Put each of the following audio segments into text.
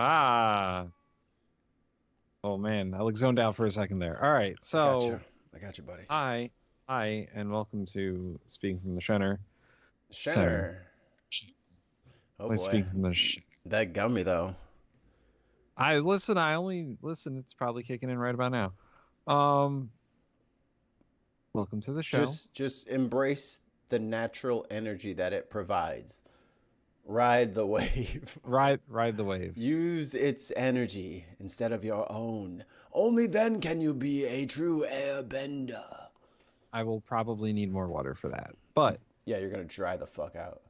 Ah. Oh man, I zoned out for a second there. All right, so I got you, buddy. hi, and welcome to Speaking from the Center. Shenner. Oh I boy, speak from the. that gummy though. I listen. I only listen. It's probably kicking in right about now. Um, welcome to the show. Just embrace the natural energy that it provides. Ride the wave. Ride the wave. Use its energy instead of your own. Only then can you be a true airbender. I will probably need more water for that, but yeah, you're gonna dry the fuck out.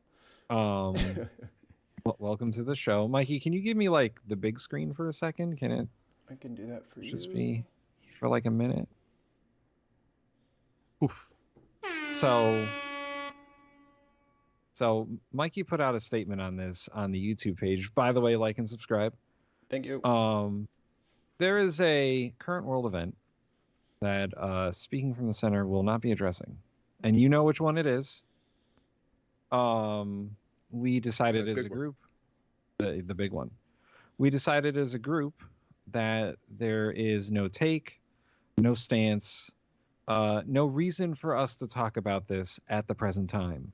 Welcome to the show, Mikey. Can you give me like the big screen for a second? Can it? I can do that for you. Just be for like a minute. Oof. So Mikey put out a statement on this on the YouTube page. By the way, like and subscribe. Thank you. There is a current world event that Speaking from the Center will not be addressing, and you know which one it is. We decided as a group, the big one. We decided as a group that there is no take, no stance, no reason for us to talk about this at the present time.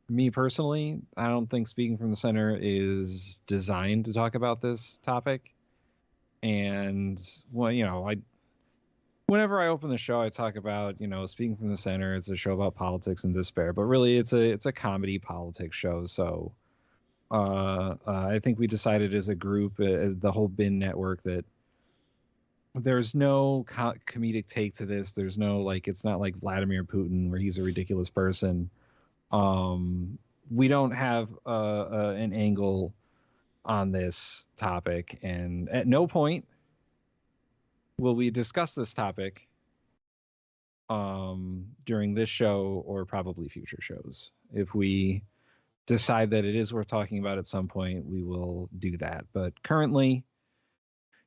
Me personally, I don't think Speaking from the Center is designed to talk about this topic. And well, whenever I open the show, I talk about, Speaking from the Center. It's a show about politics and despair, but really it's a comedy politics show. So I think we decided as a group, as the whole BIN network, that there's no comedic take to this. There's no, it's not like Vladimir Putin where he's a ridiculous person. We don't have an angle on this topic, and at no point will we discuss this topic during this show or probably future shows. If we decide that it is worth talking about at some point, we will do that. But currently,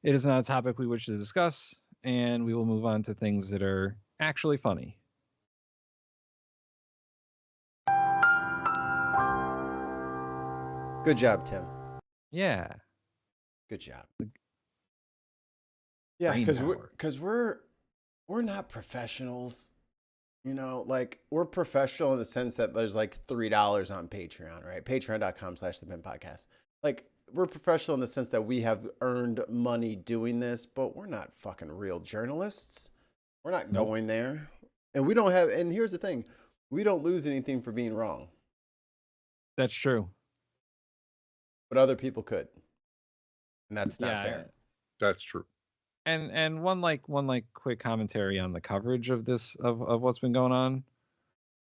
it is not a topic we wish to discuss, and we will move on to things that are actually funny. Good job, Tim. Yeah. Good job. Yeah, because we're not professionals. We're professional in the sense that there's like $3 on Patreon, right? Patreon.com/the BIN podcast. We're professional in the sense that we have earned money doing this, but we're not fucking real journalists. We're not going there. And we don't have, and here's the thing, we don't lose anything for being wrong. That's true. But other people could. And that's not fair. That's true. And one quick commentary on the coverage of this of what's been going on.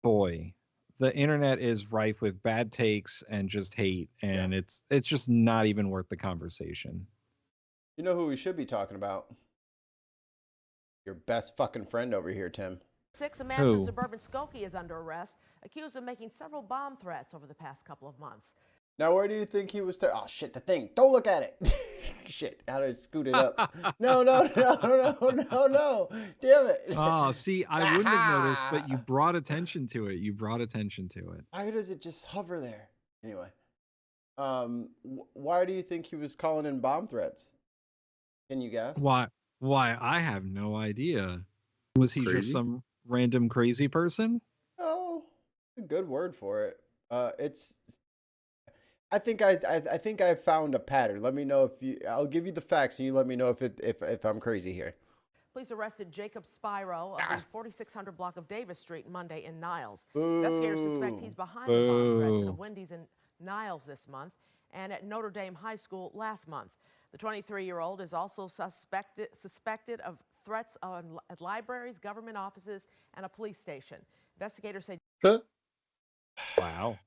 Boy, the internet is rife with bad takes and just hate, and it's just not even worth the conversation. You know who we should be talking about? Your best fucking friend over here, Tim. A man from suburban Skokie is under arrest, accused of making several bomb threats over the past couple of months. Now, where do you think he was? Oh, shit, the thing. Don't look at it. Shit, how do I scoot it up? No. Damn it. Oh, see, I wouldn't have noticed, but you brought attention to it. Why does it just hover there? Anyway, why do you think he was calling in bomb threats? Can you guess? Why? I have no idea. Was he just some random crazy person? Oh, it's a good word for it. I think I found a pattern. Let me know I'll give you the facts and you let me know if I'm crazy here. Police arrested Jacob Spiro of the 4600 block of Davis Street Monday in Niles. Investigators suspect he's behind the bomb threats at a Wendy's in Niles this month. and at Notre Dame High School last month. The 23-year-old is also suspected of threats at libraries, government offices, and a police station. Investigators say. Wow.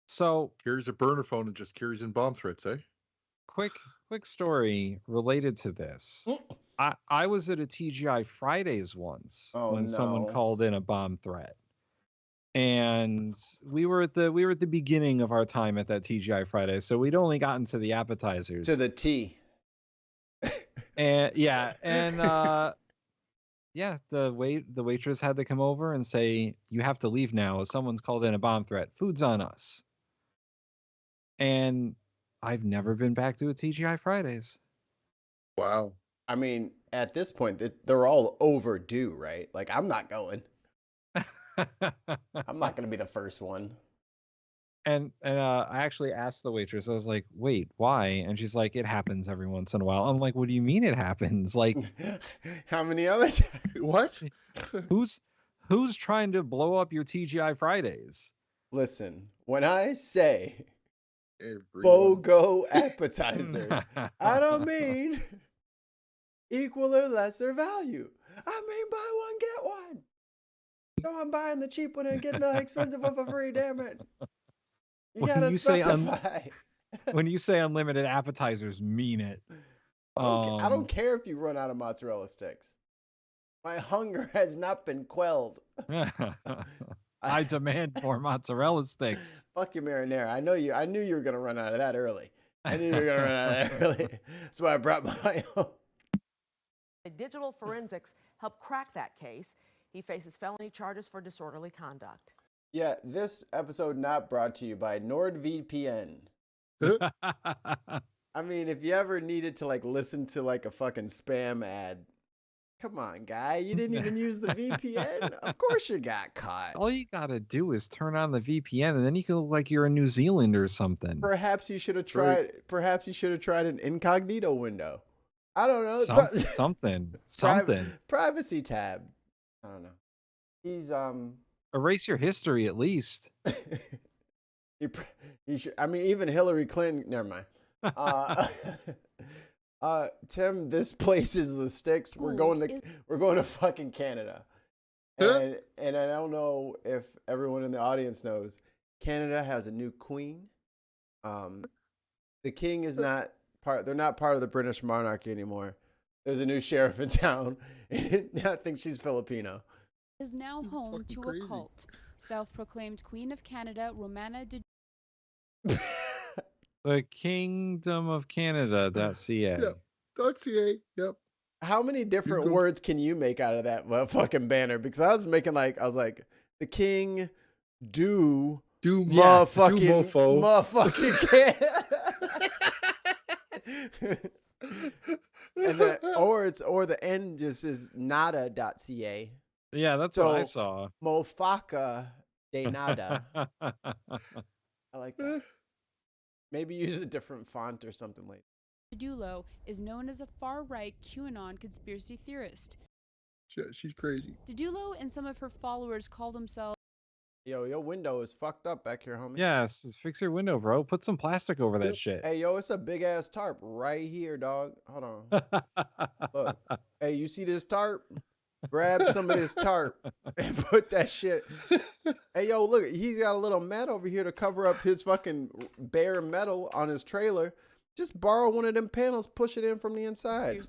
So carries a burner phone and just carries in bomb threats, eh? Quick story related to this. I was at a TGI Fridays once when someone called in a bomb threat. And we were at the beginning of our time at that TGI Friday, so we'd only gotten to the appetizers. To the T. And the waitress had to come over and say, "You have to leave now. Someone's called in a bomb threat. Food's on us." And I've never been back to a TGI Fridays. Wow. I mean, at this point, they're all overdue, right? Like, I'm not going. I'm not going to be the first one. And I actually asked the waitress, I was like, "Wait, why?" And she's like, "It happens every once in a while." I'm like, "What do you mean it happens? Like, how many others? What? Who's trying to blow up your TGI Fridays?" Listen, when I say Everyone. BOGO appetizers, I don't mean equal or lesser value. I mean buy one, get one. So I'm buying the cheap one and getting the expensive one for free, damn it. You gotta specify. When you say unlimited appetizers, mean it. I don't care if you run out of mozzarella sticks. My hunger has not been quelled. I demand more mozzarella sticks. Fuck your marinara. I knew you were gonna run out of that early. I knew you were gonna run out of that early. That's why I brought my own. Digital forensics helped crack that case. He faces felony charges for disorderly conduct. Yeah, this episode not brought to you by NordVPN. I mean, if you ever needed to like listen to like a fucking spam ad, come on, guy. You didn't even use the VPN? Of course you got caught. All you gotta do is turn on the VPN and then you can look like you're in New Zealand or something. Perhaps you should have tried an incognito window. I don't know. Something. Privacy tab. I don't know. He's erase your history at least. you should, I mean, even Hillary Clinton. Never mind. Tim, this place is the sticks. We're going to fucking Canada, and I don't know if everyone in the audience knows. Canada has a new queen. The king is not part. They're not part of the British monarchy anymore. There's a new sheriff in town. I think she's Filipino. Is now home to a cult. Self-proclaimed Queen of Canada, Romana de. The Kingdom of Canada.ca. Yep. .ca. Yep. How many different words can you make out of that fucking banner? Because I was like, the king do motherfucking can. And the end just is nada.ca. Yeah, that's what I saw. Mofaka de nada. I like that. Maybe use a different font or something like that. Didulo is known as a far-right QAnon conspiracy theorist. She's crazy. Didulo and some of her followers call themselves. Yo, your window is fucked up back here, homie. Yes, fix your window, bro. Put some plastic over that shit. Hey, yo, it's a big ass tarp right here, dog. Hold on. Look. Hey, you see this tarp? Grab some of this tarp and put that shit. Hey, yo, look, he's got a little mat over here to cover up his fucking bare metal on his trailer. Just borrow one of them panels, push it in from the inside.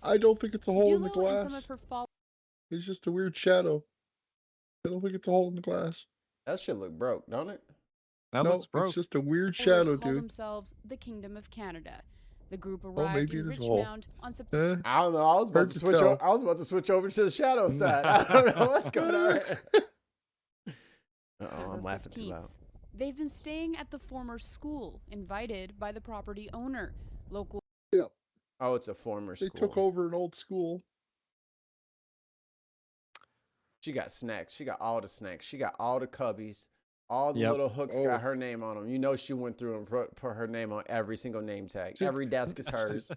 I don't think it's a hole in the Didulo glass. and some of her It's just a weird shadow. I don't think it's a hole in the glass. That shit look broke, don't it? That looks broke. It's just a weird shadow, call dude. themselves the Kingdom of Canada. The group arrived in Richmond on September. I don't know. I was about to switch over to the shadow side. I don't know what's going on. I'm laughing too loud. They've been staying at the former school, invited by the property owner. Local. Yeah. Oh, it's a former school. They took over an old school. She got snacks. She got all the snacks. She got all the cubbies. All the little hooks got her name on them. You know she went through and put her name on every single name tag. Every desk is hers.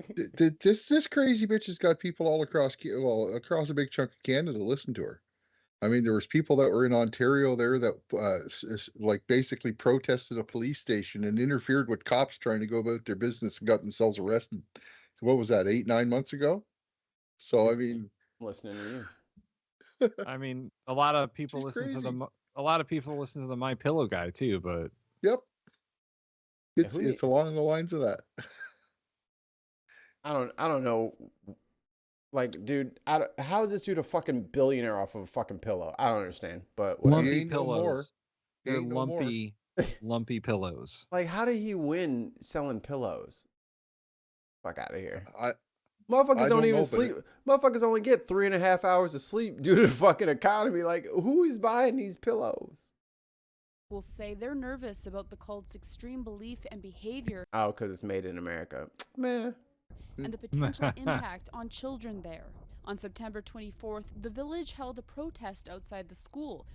This crazy bitch has got people all across a big chunk of Canada to listen to her. I mean, there was people that were in Ontario there that like basically protested a police station and interfered with cops trying to go about their business and got themselves arrested. So what was that, 8, 9 months ago? So I mean, Listening to you. I mean, a lot of people She's listen to crazy. a lot of people listen to the My Pillow guy too, but Yep, Yeah, who it's along the lines of that. I don't know. Like, dude, how is this dude a fucking billionaire off of a fucking pillow? I don't understand, but whatever. lumpy ain't no more. pillows. He They're ain't no more. lumpy pillows. Like, how did he win selling pillows? Fuck out of here. I Motherfuckers I don't don't even know, but sleep. Motherfuckers only get 3.5 hours of sleep due to the fucking economy. Like, who is buying these pillows? Will say they're nervous about the cult's extreme belief and behavior Oh, because it's made in America. Man. and the potential impact on children there. On September 24th, the village held a protest outside the school.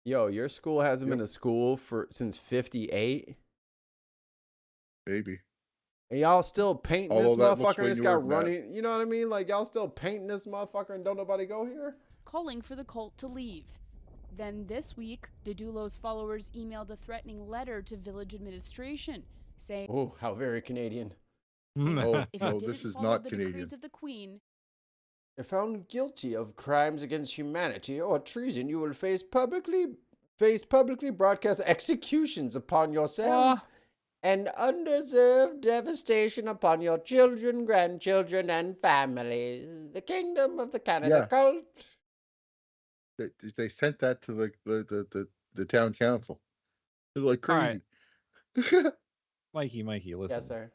Yo, your school hasn't Yep. been to school since 58? maybe. And y'all still painting this Although that looks motherfucker way and it's newer got than that. running. You know what I mean? Like, y'all still painting this motherfucker and don't nobody go here? Calling for the cult to leave. Then this week, Didulo's followers emailed a threatening letter to village administration saying Oh, how very Canadian. Oh, if no, you didn't this is follow not the Canadian. decrees of the Queen, If found guilty of crimes against humanity or treason, you will face publicly broadcast executions upon yourselves and undeserved devastation upon your children, grandchildren, and families. The kingdom of the Canada Yeah. cult. They sent that to the town council. They're like All right. crazy. Mikey, listen. Yes, sir.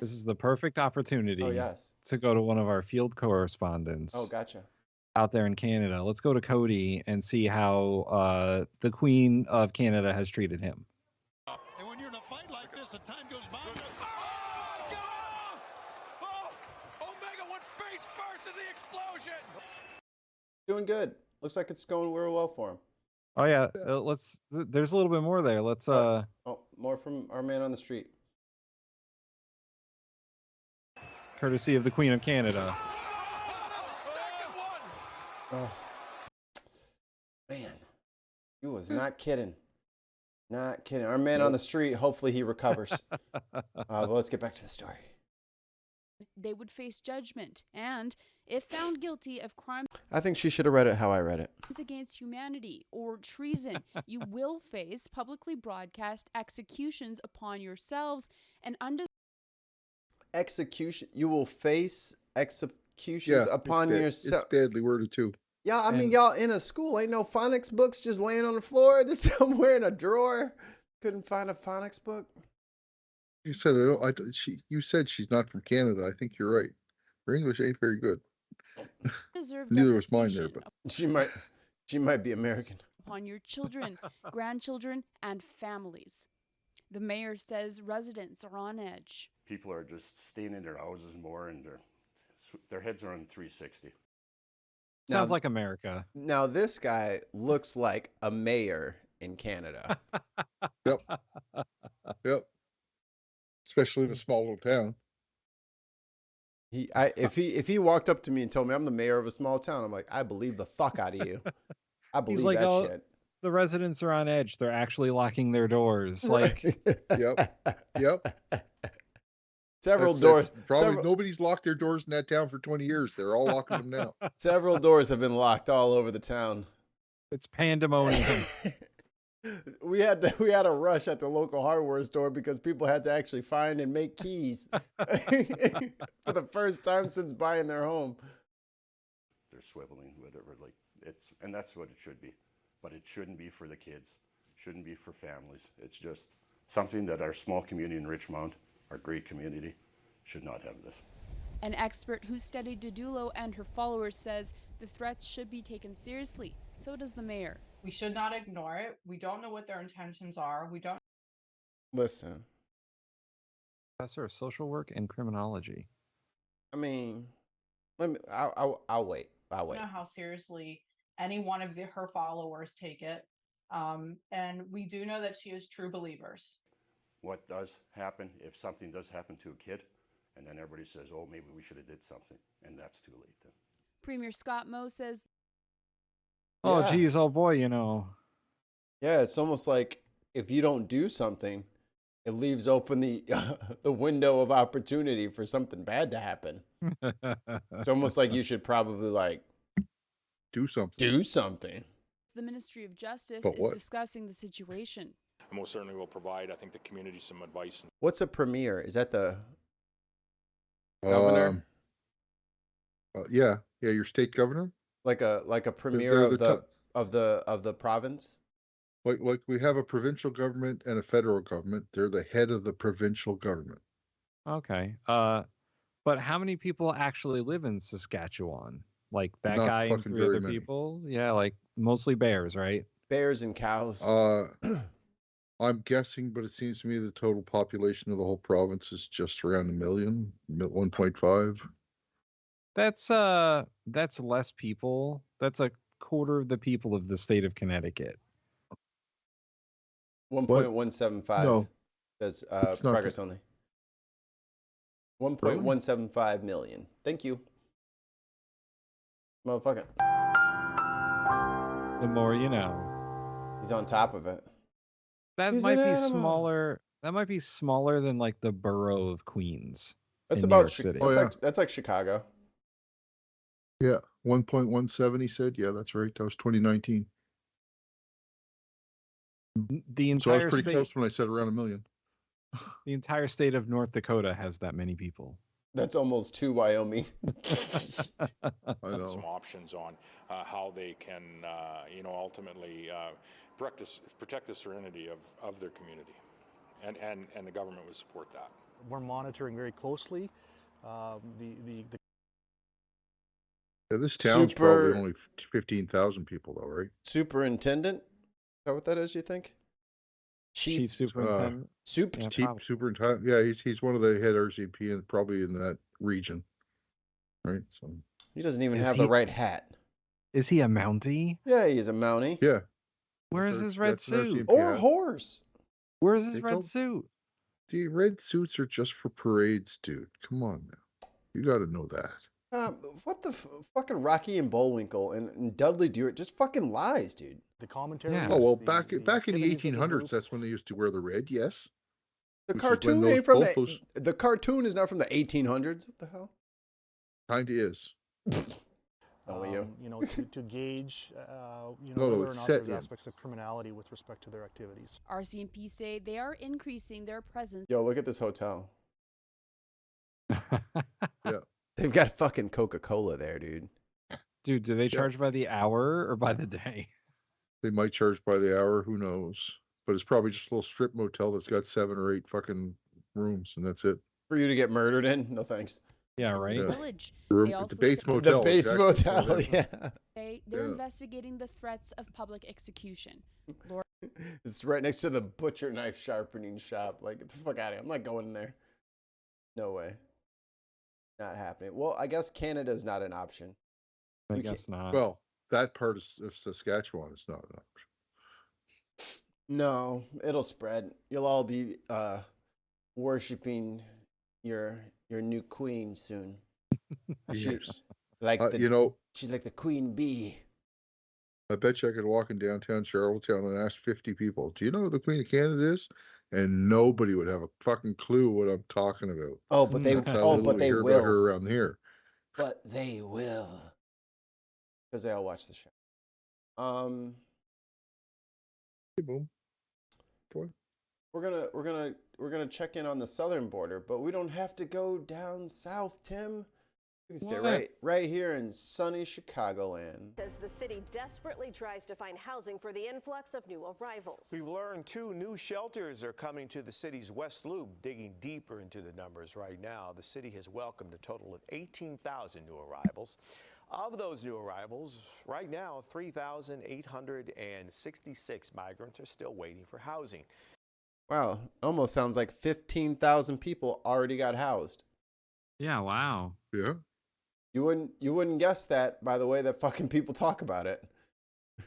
This is the perfect opportunity Oh, yes. to go to one of our field correspondents Oh, gotcha. out there in Canada. Let's go to Cody and see how the Queen of Canada has treated him. And when you're in a fight like this, the time goes by. Omega went face first in the explosion. Doing good. Looks like it's going real well for him. Oh yeah, there's a little bit more there. Let's Oh, more from our man on the street. courtesy of the Queen of Canada. Oh, man, he was not kidding. Not kidding. Our man on the street, hopefully he recovers. But let's get back to the story. they would face judgment and, if found guilty of crimes I think she should have read it how I read it. against humanity or treason, you will face publicly broadcast executions upon yourselves and Execution. You will face executions upon yourself. It's badly worded too. Yeah, I mean, And- y'all in a school. Ain't no phonics books just laying on the floor, just somewhere in a drawer. Couldn't find a phonics book. You said you said she's not from Canada. I think you're right. Her English ain't very good. undeserved Neither was mine there, devastation She might be American. upon your children, grandchildren, and families. The mayor says residents are on edge. People are just staying in their houses more, and their heads are on 360. Sounds Now- like America. Now this guy looks like a mayor in Canada. Yep. Especially in a small little town. If he walked up to me and told me I'm the mayor of a small town, I'm like, I believe the fuck out of you. I believe like, that "Oh, shit. The residents are on edge. They're actually locking their doors. Like, Yep. Several That's doors. probably several, nobody's locked their doors in that town for 20 years. They're all locking them now. several doors have been locked all over the town. it's pandemonium. We had a rush at the local hardware store because people had to actually find and make keys for the first time since buying their home. They're swiveling, whatever. And that's what it should be. But it shouldn't be for the kids. Shouldn't be for families. It's just something that our small community in Richmond, our great community, should not have this. An expert who studied Didulo and her followers says the threats should be taken seriously. So does the mayor. We should not ignore it. We don't know what their intentions are. We don't Listen, Professor of social work and criminology. I mean, I'll wait. I'll wait. know how seriously any one of her followers take it. And we do know that she is true believers. What does happen if something does happen to a kid, and then everybody says, oh, maybe we should have did something, and that's too late then. Premier Scott Moe says Oh, Yeah. geez, oh boy, Yeah, it's almost like if you don't do something, it leaves open the the window of opportunity for something bad to happen. It's almost like you should probably like Do something. do something. The Ministry of Justice But is what? discussing the situation. I most certainly will provide, I think, the community some advice. What's a premier? Is that the governor? Yeah, your state governor. Like a premier they're of the top- of the province? Like we have a provincial government and a federal government. They're the head of the provincial government. Okay. But how many people actually live in Saskatchewan? Like that Not guy and fucking 3 very other many. people? Yeah, like mostly bears, right? Bears and cows. I'm guessing, but it seems to me the total population of the whole province is just around 1 million, 1.5. That's less people. That's a quarter of the people of the state of Connecticut. 1.175. No, That's it's not progress only. 1.175 million. Thank you. Motherfucker. The more you know. He's on top of it. That He's might an be animal. smaller. That might be smaller than like the borough of Queens. That's in New about York City. Oh, yeah. that's like Chicago. Yeah, 1.17. He said, yeah, that's right. That was 2019. The So I was entire pretty state, close when I said around 1 million. the entire state of North Dakota has that many people. That's almost 2 Wyoming. I know. Some options on how they can, ultimately protect the serenity of their community. And the government would support that. We're monitoring very closely Yeah, this town's probably only 15,000 people, though, right? Superintendent? Is that what that is, you think? Chief superintendent. Yeah, Chief probably. superintendent. Yeah, he's one of the head RCMP and probably in that region, right? So He doesn't even Is have he- the right hat. Is he a Mountie? Yeah, he's a Mountie. yeah, Where's his red that's an suit? RCMP Or a hat. horse. Where's his They red don't- suit? The red suits are just for parades, dude. Come on now, you got to know that. What the fucking Rocky and Bullwinkle and Dudley Do It just fucking lies, dude. the commentary. Yeah. Oh well, the back in the activities of the 1800s, group. that's when they used to wear the red. Yes, The Which is when cartoon those ain't from bullfos- the cartoon is not from the 1800s. What the hell? kind of is. Only you. To gauge, No, whether or it's not set there's in. aspects of criminality with respect to their activities. RCMP say they are increasing their presence. Yo, look at this hotel. Yeah. They've got fucking Coca-Cola there, dude. Dude, do they charge by the hour or by the day? They might charge by the hour. Who knows? But it's probably just a little strip motel that's got 7 or 8 fucking rooms, and that's it. For you to get murdered in? No thanks. Yeah, in right. the Yeah. village. Room, They the also Bates say- Motel. The base exactly. motel, yeah. They're Yeah. investigating the threats of public execution. It's right next to the butcher knife sharpening shop. Like, get the fuck out of here. I'm not going in there. No way. Not happening. Well, I guess Canada's not an option. I We can't- guess not. Well, that part of Saskatchewan is not an option. No, it'll spread. You'll all be worshiping your new queen soon. She, Yes. like she's like the queen bee. I bet you I could walk in downtown Charlottetown and ask 50 people, do you know who the Queen of Canada is? And nobody would have a fucking clue what I'm talking about. Oh, but they That's how oh, little but we they hear about her will. around here. But they will. Because they all watch the show. Hey, boom. Boy. We're gonna check in on the southern border, but we don't have to go down south, Tim. We can stay What? right here in sunny Chicagoland. Says the city desperately tries to find housing for the influx of new arrivals. We've learned 2 new shelters are coming to the city's West Loop. Digging deeper into the numbers right now, the city has welcomed a total of 18,000 new arrivals. Of those new arrivals, right now, 3,866 migrants are still waiting for housing. Wow, almost sounds like 15,000 people already got housed. Yeah, wow. Yeah. You wouldn't guess that by the way that fucking people talk about it.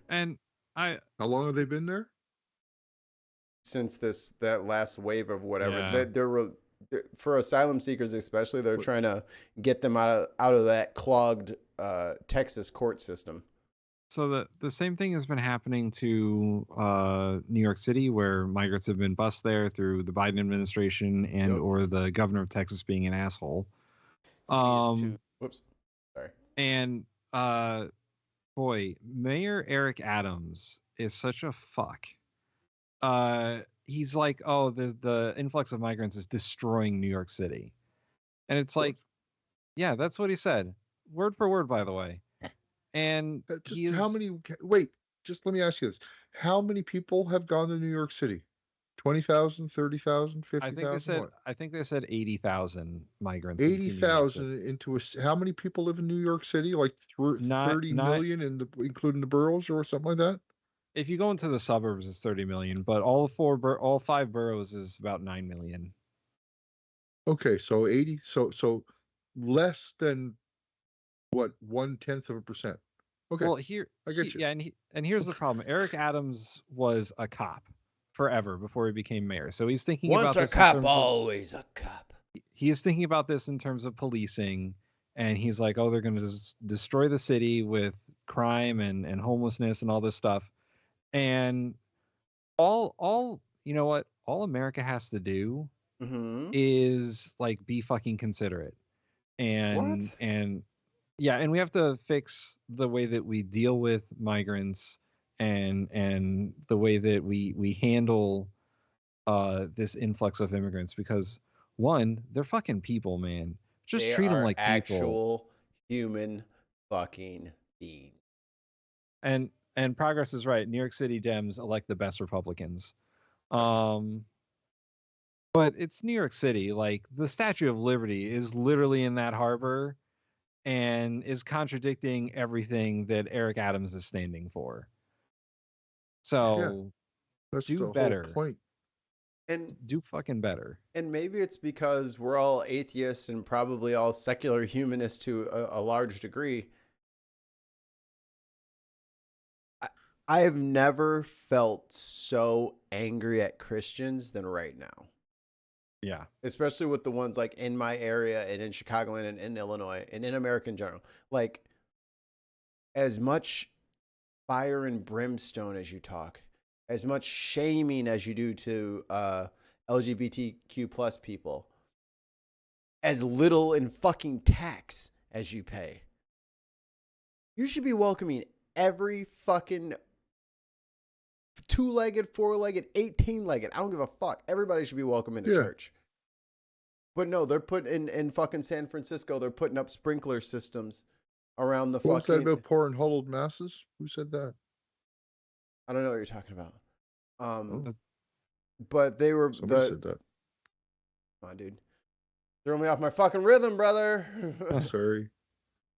And How long have they been there? Since that last wave of whatever, Yeah. they're for asylum seekers especially, they're trying to get them out of that clogged Texas court system. So the same thing has been happening to New York City, where migrants have been bused there through the Biden administration and Yep. or the governor of Texas being an asshole. City is too. Whoops. Sorry. And boy, Mayor Eric Adams is such a fuck. He's like, oh, the influx of migrants is destroying New York City. And it's like, yeah, that's what he said. Word for word, by the way. And Just how many? Wait, just let me ask you this: how many people have gone to New York City? 20,000, 30,000, 50,000? I think they said 80,000 migrants. into New York City. 80,000 into how many people live in New York City? Like 30 million, including the boroughs or something like that. If you go into the suburbs, it's 30 million, but all 5 boroughs is about 9 million. Okay, so 80, so less than what 1/10%. Okay. Well, I get you. Yeah, and here's the problem. Eric Adams was a cop forever before he became mayor. So he's thinking Once about a this in cop, terms of- always a cop. he is thinking about this in terms of policing, and he's like, oh, they're going to destroy the city with crime and homelessness and all this stuff. And all you know what all America has to do is like be fucking considerate. And What? and yeah, and we have to fix the way that we deal with migrants and the way that we handle this influx of immigrants, because one, they're fucking people, man. Just They treat them are like people. actual human fucking beings. And Progress is right. New York City Dems elect the best Republicans. But it's New York City. Like, the Statue of Liberty is literally in that harbor and is contradicting everything that Eric Adams is standing for. So That's do the better. whole point. And do fucking better. And maybe it's because we're all atheists and probably all secular humanists to a large degree. I have never felt so angry at Christians than right now. Yeah. Especially with the ones like in my area and in Chicagoland and in Illinois and in America in general. Like, as much fire and brimstone as you talk, as much shaming as you do to LGBTQ plus people, as little in fucking tax as you pay, you should be welcoming every fucking 2-legged, 4-legged, 18-legged. I don't give a fuck. Everybody should be welcome into church. But no, they're putting in fucking San Francisco, they're putting up sprinkler systems around the What was that fucking. about pouring huddled masses? Who said that? I don't know what you're talking about. But they were. Somebody said that. Come on, dude. Throw me off my fucking rhythm, brother. Sorry.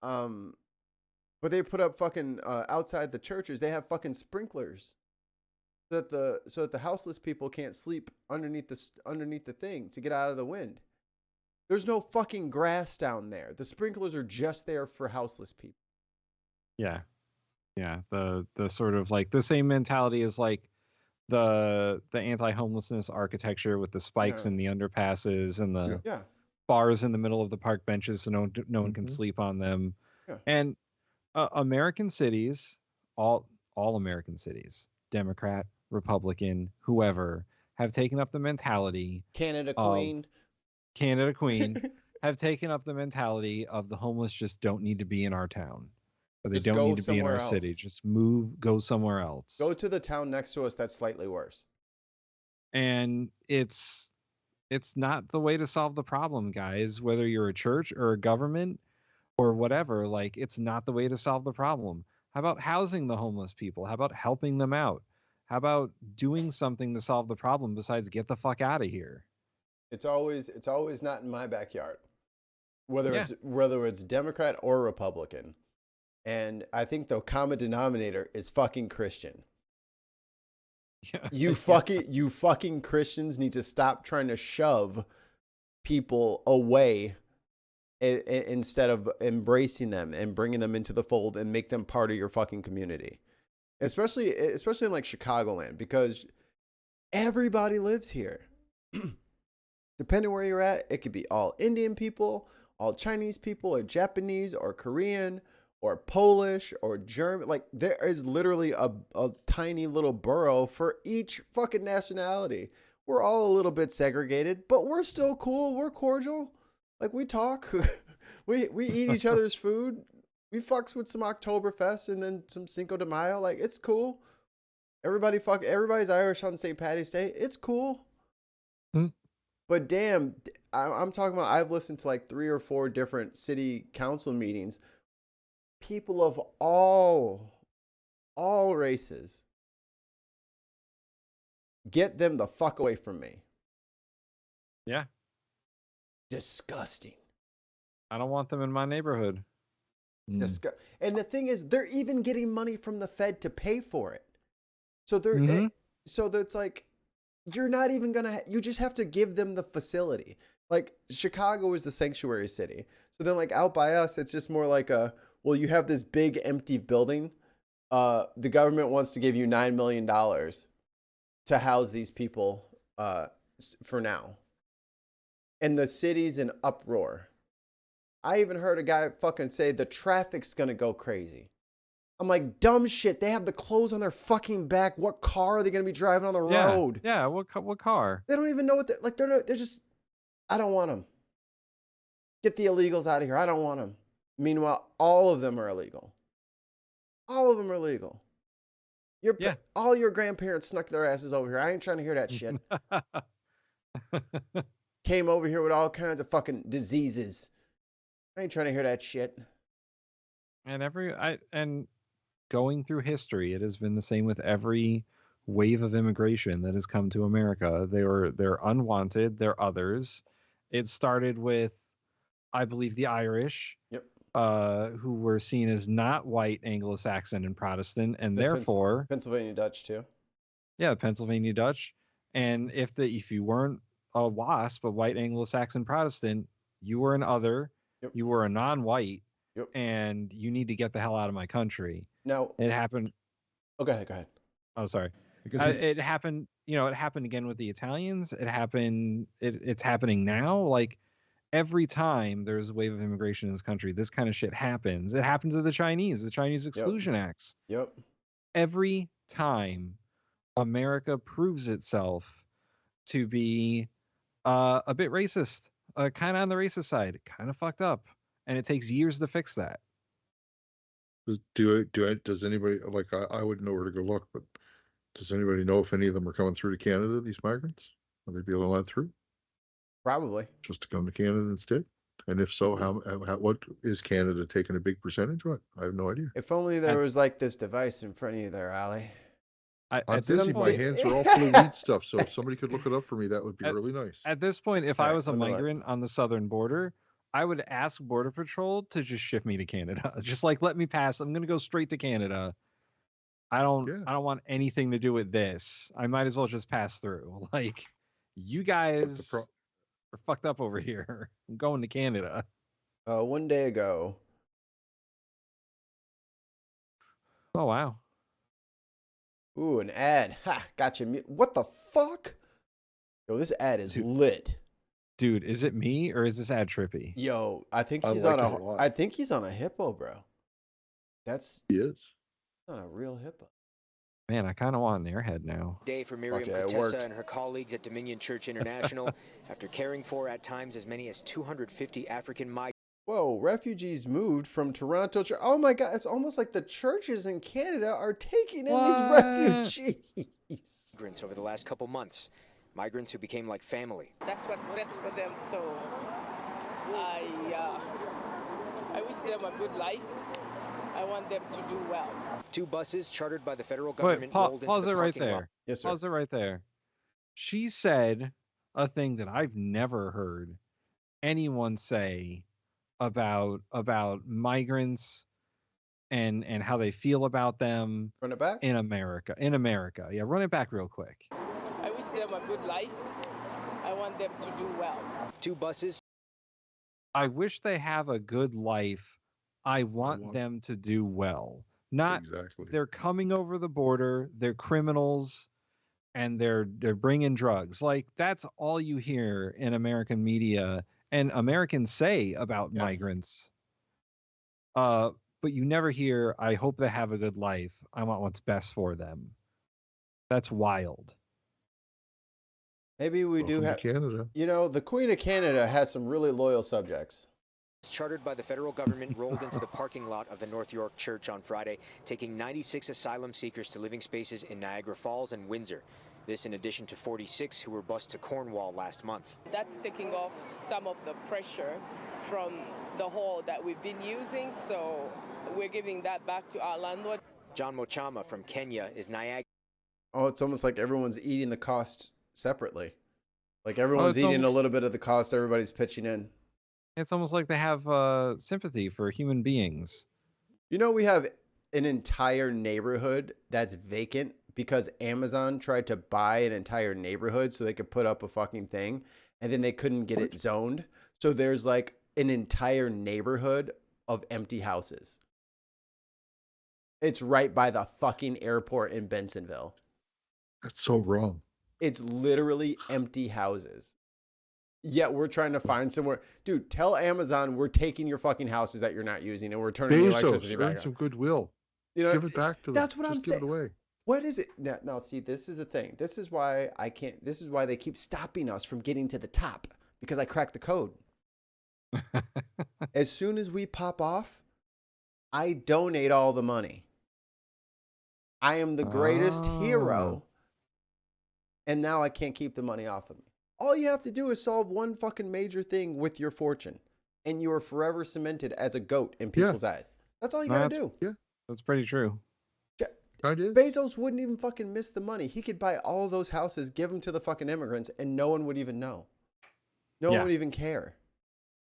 But they put up fucking outside the churches. They have fucking sprinklers, so that the houseless people can't sleep underneath the thing to get out of the wind. There's no fucking grass down there. The sprinklers are just there for houseless people. Yeah. Yeah. The sort of like the same mentality as like the anti-homelessness architecture with the spikes in the underpasses and the bars in the middle of the park benches so no one can sleep on them. Yeah. And American cities, all American cities, Democrat, Republican, whoever, have taken up the mentality. Canada Queen have taken up the mentality of the homeless just don't need to be in our town. Or they Just don't go need to be in our somewhere city. else. Just go somewhere else. Go to the town next to us that's slightly worse. And it's not the way to solve the problem, guys. Whether you're a church or a government or whatever, like, it's not the way to solve the problem. How about housing the homeless people? How about helping them out? How about doing something to solve the problem besides get the fuck out of here? It's always not in my backyard, whether it's Democrat or Republican. And I think the common denominator is fucking Christian. Yeah. You fucking Christians need to stop trying to shove people away instead of embracing them and bringing them into the fold and make them part of your fucking community. Especially in like Chicagoland, because everybody lives here. Depending where you're at, it could be all Indian people, all Chinese people, or Japanese, or Korean, or Polish or German. Like there is literally a tiny little borough for each fucking nationality. We're all a little bit segregated, but we're still cool. We're cordial. Like we talk, we eat each other's food. We fucks with some Oktoberfest and then some Cinco de Mayo. Like it's cool. Everybody's Irish on St. Paddy's Day. It's cool. But damn, I'm talking about, I've listened to like 3 or 4 different city council meetings. People of all races. Get them the fuck away from me. Yeah. Disgusting. I don't want them in my neighborhood. And the thing is, they're even getting money from the Fed to pay for it. So so that's like, you're not even gonna. You just have to give them the facility. Like Chicago is the sanctuary city. So then, like out by us, it's just more like well, you have this big empty building. The government wants to give you $9 million to house these people for now. And the city's in uproar. I even heard a guy fucking say the traffic's gonna go crazy. I'm like, dumb shit. They have the clothes on their fucking back. What car are they gonna be driving on the road? Yeah. What car? They don't even know what they're just. I don't want them. Get the illegals out of here. I don't want them. Meanwhile, all of them are illegal. All of them are illegal. All your grandparents snuck their asses over here. I ain't trying to hear that shit. Came over here with all kinds of fucking diseases. I ain't trying to hear that shit. And going through history, it has been the same with every wave of immigration that has come to America. They're unwanted. They're others. It started with, I believe, the Irish, who were seen as not white, Anglo-Saxon, and Protestant, and therefore Pennsylvania Dutch too. Yeah, Pennsylvania Dutch. And if you weren't a WASP, a white Anglo-Saxon Protestant, you were an other. You were a non-white. And you need to get the hell out of my country. Now it happened. Oh, go ahead. Oh, sorry. It happened. It happened again with the Italians. It happened. It's happening now. Like every time there's a wave of immigration in this country, this kind of shit happens. It happened to the Chinese Exclusion Acts. Every time America proves itself to be a bit racist, kind of on the racist side, kind of fucked up. And it takes years to fix that. Does anybody, like, I wouldn't know where to go look, but does anybody know if any of them are coming through to Canada, these migrants? Will they be able to let through? Probably. Just to come to Canada instead? And if so, what is Canada taking a big percentage? What? I have no idea. If only there was like this device in front of you there, Ali. I'm busy. My hands are all full of weed stuff. So if somebody could look it up for me, that would be really nice. At this point, if I was a migrant on the southern border, I would ask Border Patrol to just ship me to Canada. Just like, let me pass. I'm going to go straight to Canada. I don't want anything to do with this. I might as well just pass through. Like, you guys are fucked up over here. I'm going to Canada. One day ago. Oh, wow. Ooh, an ad. Ha, gotcha. What the fuck? Yo, this ad is lit. Dude, is it me or is this ad trippy? Yo, I think he's he's on a hippo, bro. He is on a real hippo. Man, I kind of want an airhead now. Day for Miriam Kutesa and her colleagues at Dominion Church International after caring for at times as many as 250 African migrants. Whoa, refugees moved from Toronto. Oh my God, it's almost like the churches in Canada are taking in these refugees. Migrants over the last couple months. Migrants who became like family. That's what's best for them, so I wish them a good life. I want them to do well. 2 buses chartered by the federal government rolled into pause the it right parking lot. there. Yes, sir. Pause it right there. She said a thing that I've never heard anyone say about migrants and how they feel about them. Run it back? In America. Yeah, run it back real quick. I wish them a good life. I want them to do well. 2 buses. I wish they have a good life. I want them to do well. Not exactly. They're coming over the border, they're criminals, and they're bringing drugs. Like, that's all you hear in American media and Americans say about migrants. but you never hear, I hope they have a good life. I want what's best for them. That's wild. Maybe we do Welcome have to Canada. You know, the Queen of Canada has some really loyal subjects. Chartered by the federal government, rolled into the parking lot of the North York Church on Friday, taking 96 asylum seekers to living spaces in Niagara Falls and Windsor. This in addition to 46 who were bused to Cornwall last month. That's taking off some of the pressure from the hall that we've been using, so we're giving that back to our landlord. John Mochama from Kenya is Niagara. Oh, it's almost like everyone's eating the cost separately. Like everyone's eating a little bit of the cost, everybody's pitching in. It's almost like they have sympathy for human beings. You know, we have an entire neighborhood that's vacant because Amazon tried to buy an entire neighborhood so they could put up a fucking thing, and then they couldn't get it zoned. So there's like an entire neighborhood of empty houses. It's right by the fucking airport in Bensonville. That's so wrong. It's literally empty houses. Yet we're trying to find somewhere. Dude, tell Amazon we're taking your fucking houses that you're not using and we're turning the electricity Bezos, back earn on. some goodwill. You know, Give it back to them. That's what Just I'm give saying. it away. What is it? Now, see, this is the thing. This is why I can't. This is why they keep stopping us from getting to the top, because I cracked the code. As soon as we pop off, I donate all the money. I am the greatest hero. And now I can't keep the money off of me. All you have to do is solve one fucking major thing with your fortune, and you are forever cemented as a goat in people's eyes. That's all you gotta do. Yeah, that's pretty true. I did. Bezos wouldn't even fucking miss the money. He could buy all those houses, give them to the fucking immigrants, and no one would even know. No one would even care.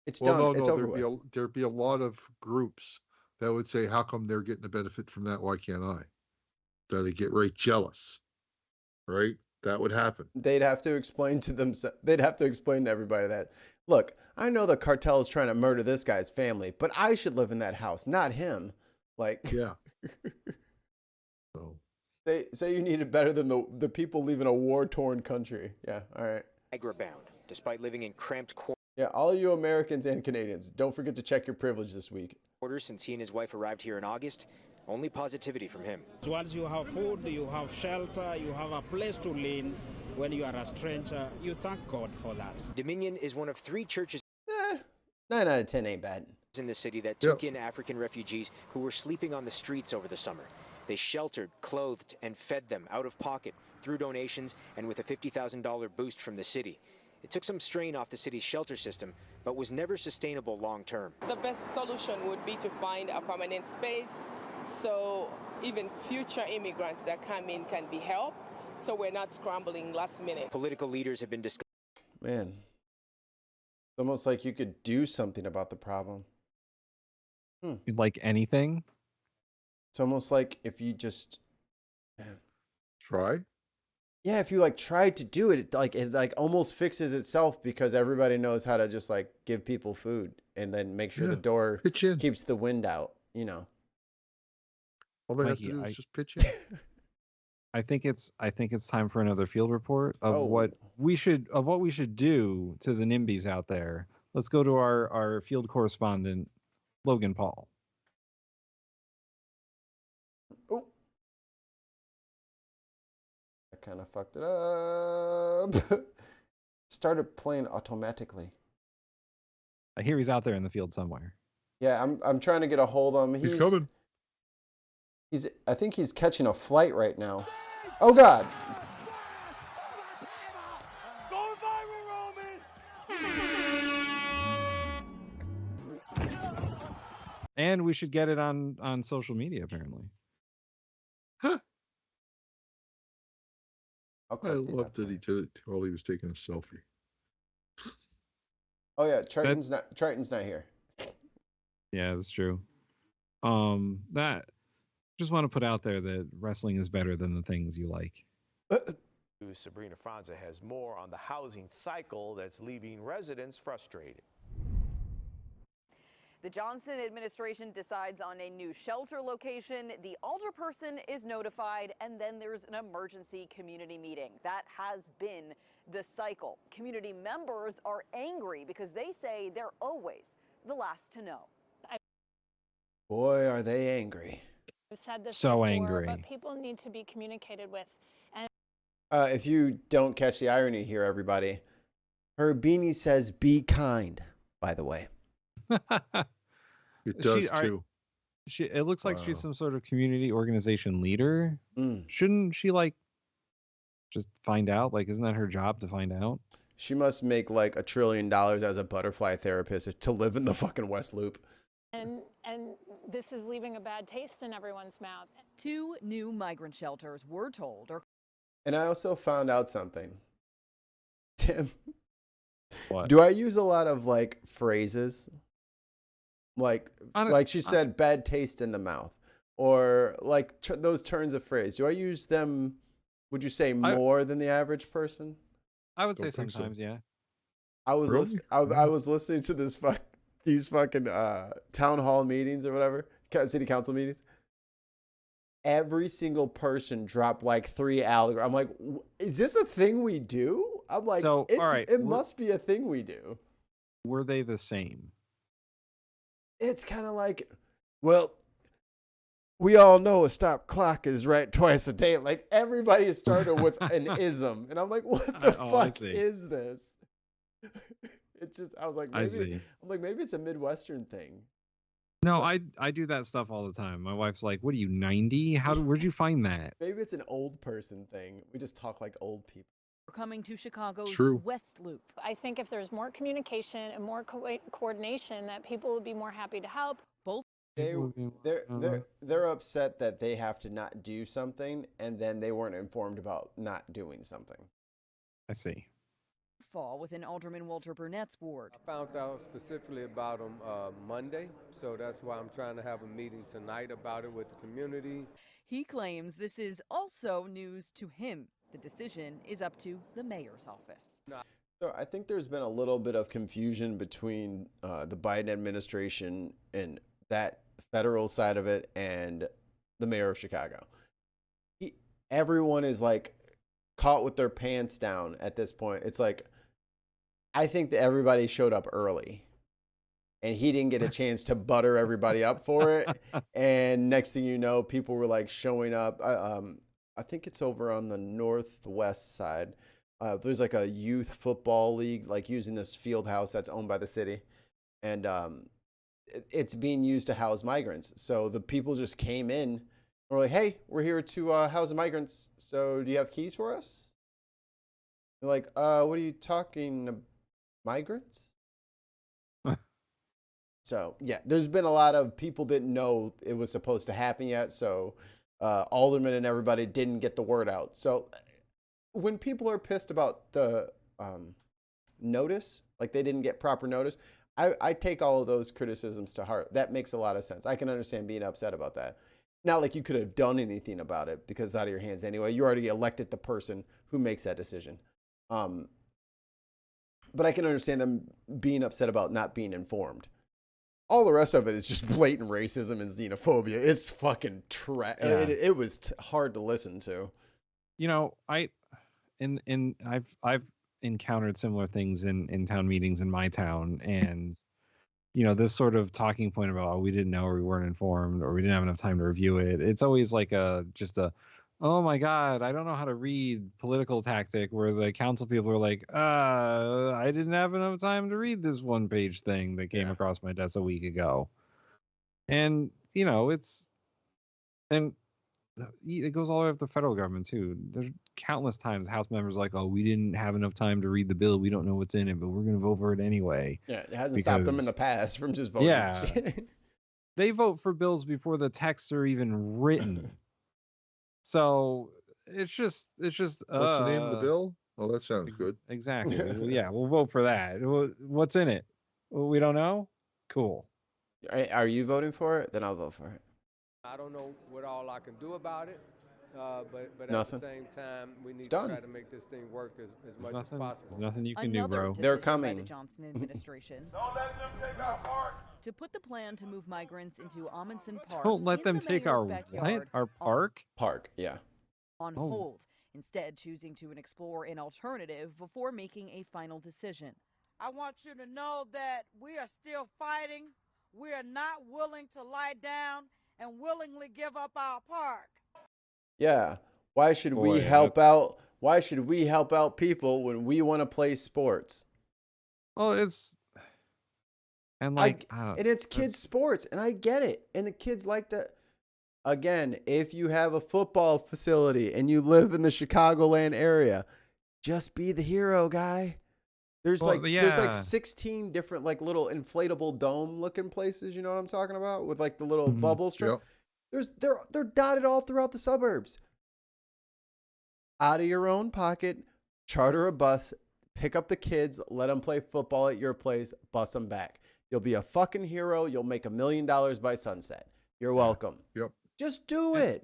It's done. It's over with. There'd be a lot of groups that would say, how come they're getting the benefit from that? Why can't I? That they get right jealous, right? That would happen. They'd have to explain to themselves. They'd have to explain to everybody that, look, I know the cartel is trying to murder this guy's family, but I should live in that house, not him. Like, yeah. So they say you need it better than the people leaving a war-torn country. Yeah, all right. Niagara bound, despite living in cramped quarters. Yeah, all you Americans and Canadians, don't forget to check your privilege this week. Since he and his wife arrived here in August, only positivity from him. Once you have food, you have shelter, you have a place to live. When you are a stranger, you thank God for that. Dominion is one of 3 churches 9 out of 10 ain't bad in the city that took in African refugees who were sleeping on the streets over the summer. They sheltered, clothed, and fed them out of pocket through donations and with a $50,000 boost from the city. It took some strain off the city's shelter system, but was never sustainable long term. The best solution would be to find a permanent space so even future immigrants that come in can be helped, so we're not scrambling last minute. Political leaders have been discussing. Man, it's almost like you could do something about the problem. Like anything? It's almost like if you just try. Yeah, if you like try to do it, it almost fixes itself because everybody knows how to just like give people food and then make sure the door keeps the wind out. You know. All they have to do is just pitch in. I think it's time for another field report of what we should do to the NIMBYs out there. Let's go to our field correspondent, Logan Paul. Oh, I kind of fucked it up. Started playing automatically. I hear he's out there in the field somewhere. Yeah, I'm trying to get a hold of him. He's coming. I think he's catching a flight right now. Oh God. And we should get it on social media, apparently. I love that he did it while he was taking a selfie. Oh yeah, Triton's not here. Yeah, that's true. That just want to put out there that wrestling is better than the things you like. Sabrina Franza has more on the housing cycle that's leaving residents frustrated. The Johnson administration decides on a new shelter location. The alderperson is notified, and then there's an emergency community meeting. That has been the cycle. Community members are angry because they say they're always the last to know. Boy, are they angry. I've said this So before, angry. but people need to be communicated with. And If you don't catch the irony here, everybody, her beanie says "Be kind." By the way, It does All right, too. it looks like she's Wow. some sort of community organization leader. Mm. Shouldn't she like just find out? Like, isn't that her job to find out? she must make like $1 trillion as a butterfly therapist to live in the fucking West Loop. and this is leaving a bad taste in everyone's mouth. 2 new migrant shelters, we're told, are And I also found out something. Tim, What? do I use a lot of like phrases? Like I don't- like she said, bad taste in the mouth, or like those turns of phrase. Do I use them? Would you say more than the average person? I would say Don't think so. sometimes, yeah. I was Really? I was listening to these fucking town hall meetings or whatever, city council meetings. Every single person dropped like 3 algorithm. I'm like, is this a thing we do? I'm like, So, all right, it must be a thing we do. Were they the same? It's kind of like, well, we all know a stop clock is right twice a day. Like everybody started with an ism, and I'm like, what the I fuck see. is this? It's just, I was like, I see. maybe it's a Midwestern thing. No, I do that stuff all the time. My wife's like, "What are you, 90? Where'd you find that?" Maybe it's an old person thing. We just talk like old people. coming to Chicago's True. West Loop. I think if there's more communication and more coordination, that people would be more happy to help. Both They're upset that they have to not do something, and then they weren't informed about not doing something. I see. fall within Alderman Walter Burnett's ward. I found out specifically about them Monday, so that's why I'm trying to have a meeting tonight about it with the community. He claims this is also news to him. The decision is up to the mayor's office. So I think there's been a little bit of confusion between the Biden administration and that federal side of it and the mayor of Chicago. Everyone is like caught with their pants down at this point. It's like, I think that everybody showed up early and he didn't get a chance to butter everybody up for it. And next thing you know, people were like showing up. I think it's over on the northwest side. There's like a youth football league, like using this field house that's owned by the city. And it's being used to house migrants. So the people just came in and were like, hey, we're here to house the migrants. So do you have keys for us? They're like, what are you talking about? Migrants? So, yeah, there's been a lot of people didn't know it was supposed to happen yet. So aldermen and everybody didn't get the word out. So when people are pissed about the notice, like they didn't get proper notice, I take all of those criticisms to heart. That makes a lot of sense. I can understand being upset about that. Not like you could have done anything about it because it's out of your hands anyway. You already elected the person who makes that decision. But I can understand them being upset about not being informed. All the rest of it is just blatant racism and xenophobia. It's fucking trash. Yeah. It was hard to listen to. You know, I've encountered similar things in town meetings in my town, and you know, this sort of talking point about, oh, we didn't know, or we weren't informed, or we didn't have enough time to review it. It's always like oh my God, I don't know how to read political tactic, where the council people are like, I didn't have enough time to read this 1-page thing that came across my desk a week ago. And, you know, it goes all the way up to the federal government too. There's countless times House members are like, oh, we didn't have enough time to read the bill. We don't know what's in it, but we're going to vote for it anyway. Yeah, it hasn't stopped them in the past from just voting. Yeah. They vote for bills before the texts are even written. So it's just What's the name of the bill? Oh, that sounds good. Exactly. Well, yeah, we'll vote for that. What's in it? Well, we don't know. Cool. Are you voting for it? Then I'll vote for it. I don't know what all I can do about it, but Nothing. at the same time, we need It's to done. try to make this thing work as much as possible. There's nothing you can do, Another bro. decision They're by coming. the Johnson administration to put the plan to move migrants into Amundsen Park. Don't let in them the take mayor's our backyard our park. Park, yeah. on Oh. hold, instead choosing to explore an alternative before making a final decision. I want you to know that we are still fighting we are not willing to lie down and willingly give up our park. Yeah. Why should we help out? Why should we help out people when we want to play sports? Well, it's and like and it's kids sports, and I get it. And the kids like to. Again, if you have a football facility and you live in the Chicagoland area, just be the hero, guy. There's there's like 16 different like little inflatable dome looking places. You know what I'm talking about with like the little bubble strip. Yep. They're dotted all throughout the suburbs. Out of your own pocket, charter a bus, pick up the kids, let them play football at your place, bus them back. You'll be a fucking hero. You'll make $1 million by sunset. You're welcome. Yep. Just do it.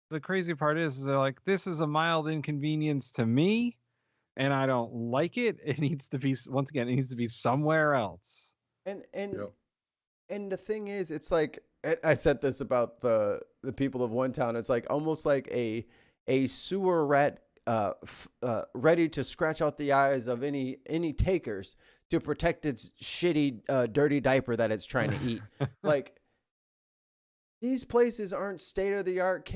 The crazy part is they're like, this is a mild inconvenience to me, and I don't like it. It needs to be, once again, it needs to be somewhere else. And the thing is, it's like, I said this about the people of one town. It's like almost like a sewer rat ready to scratch out the eyes of any takers to protect its shitty, dirty diaper that it's trying to eat. Like, these places aren't state-of-the-art,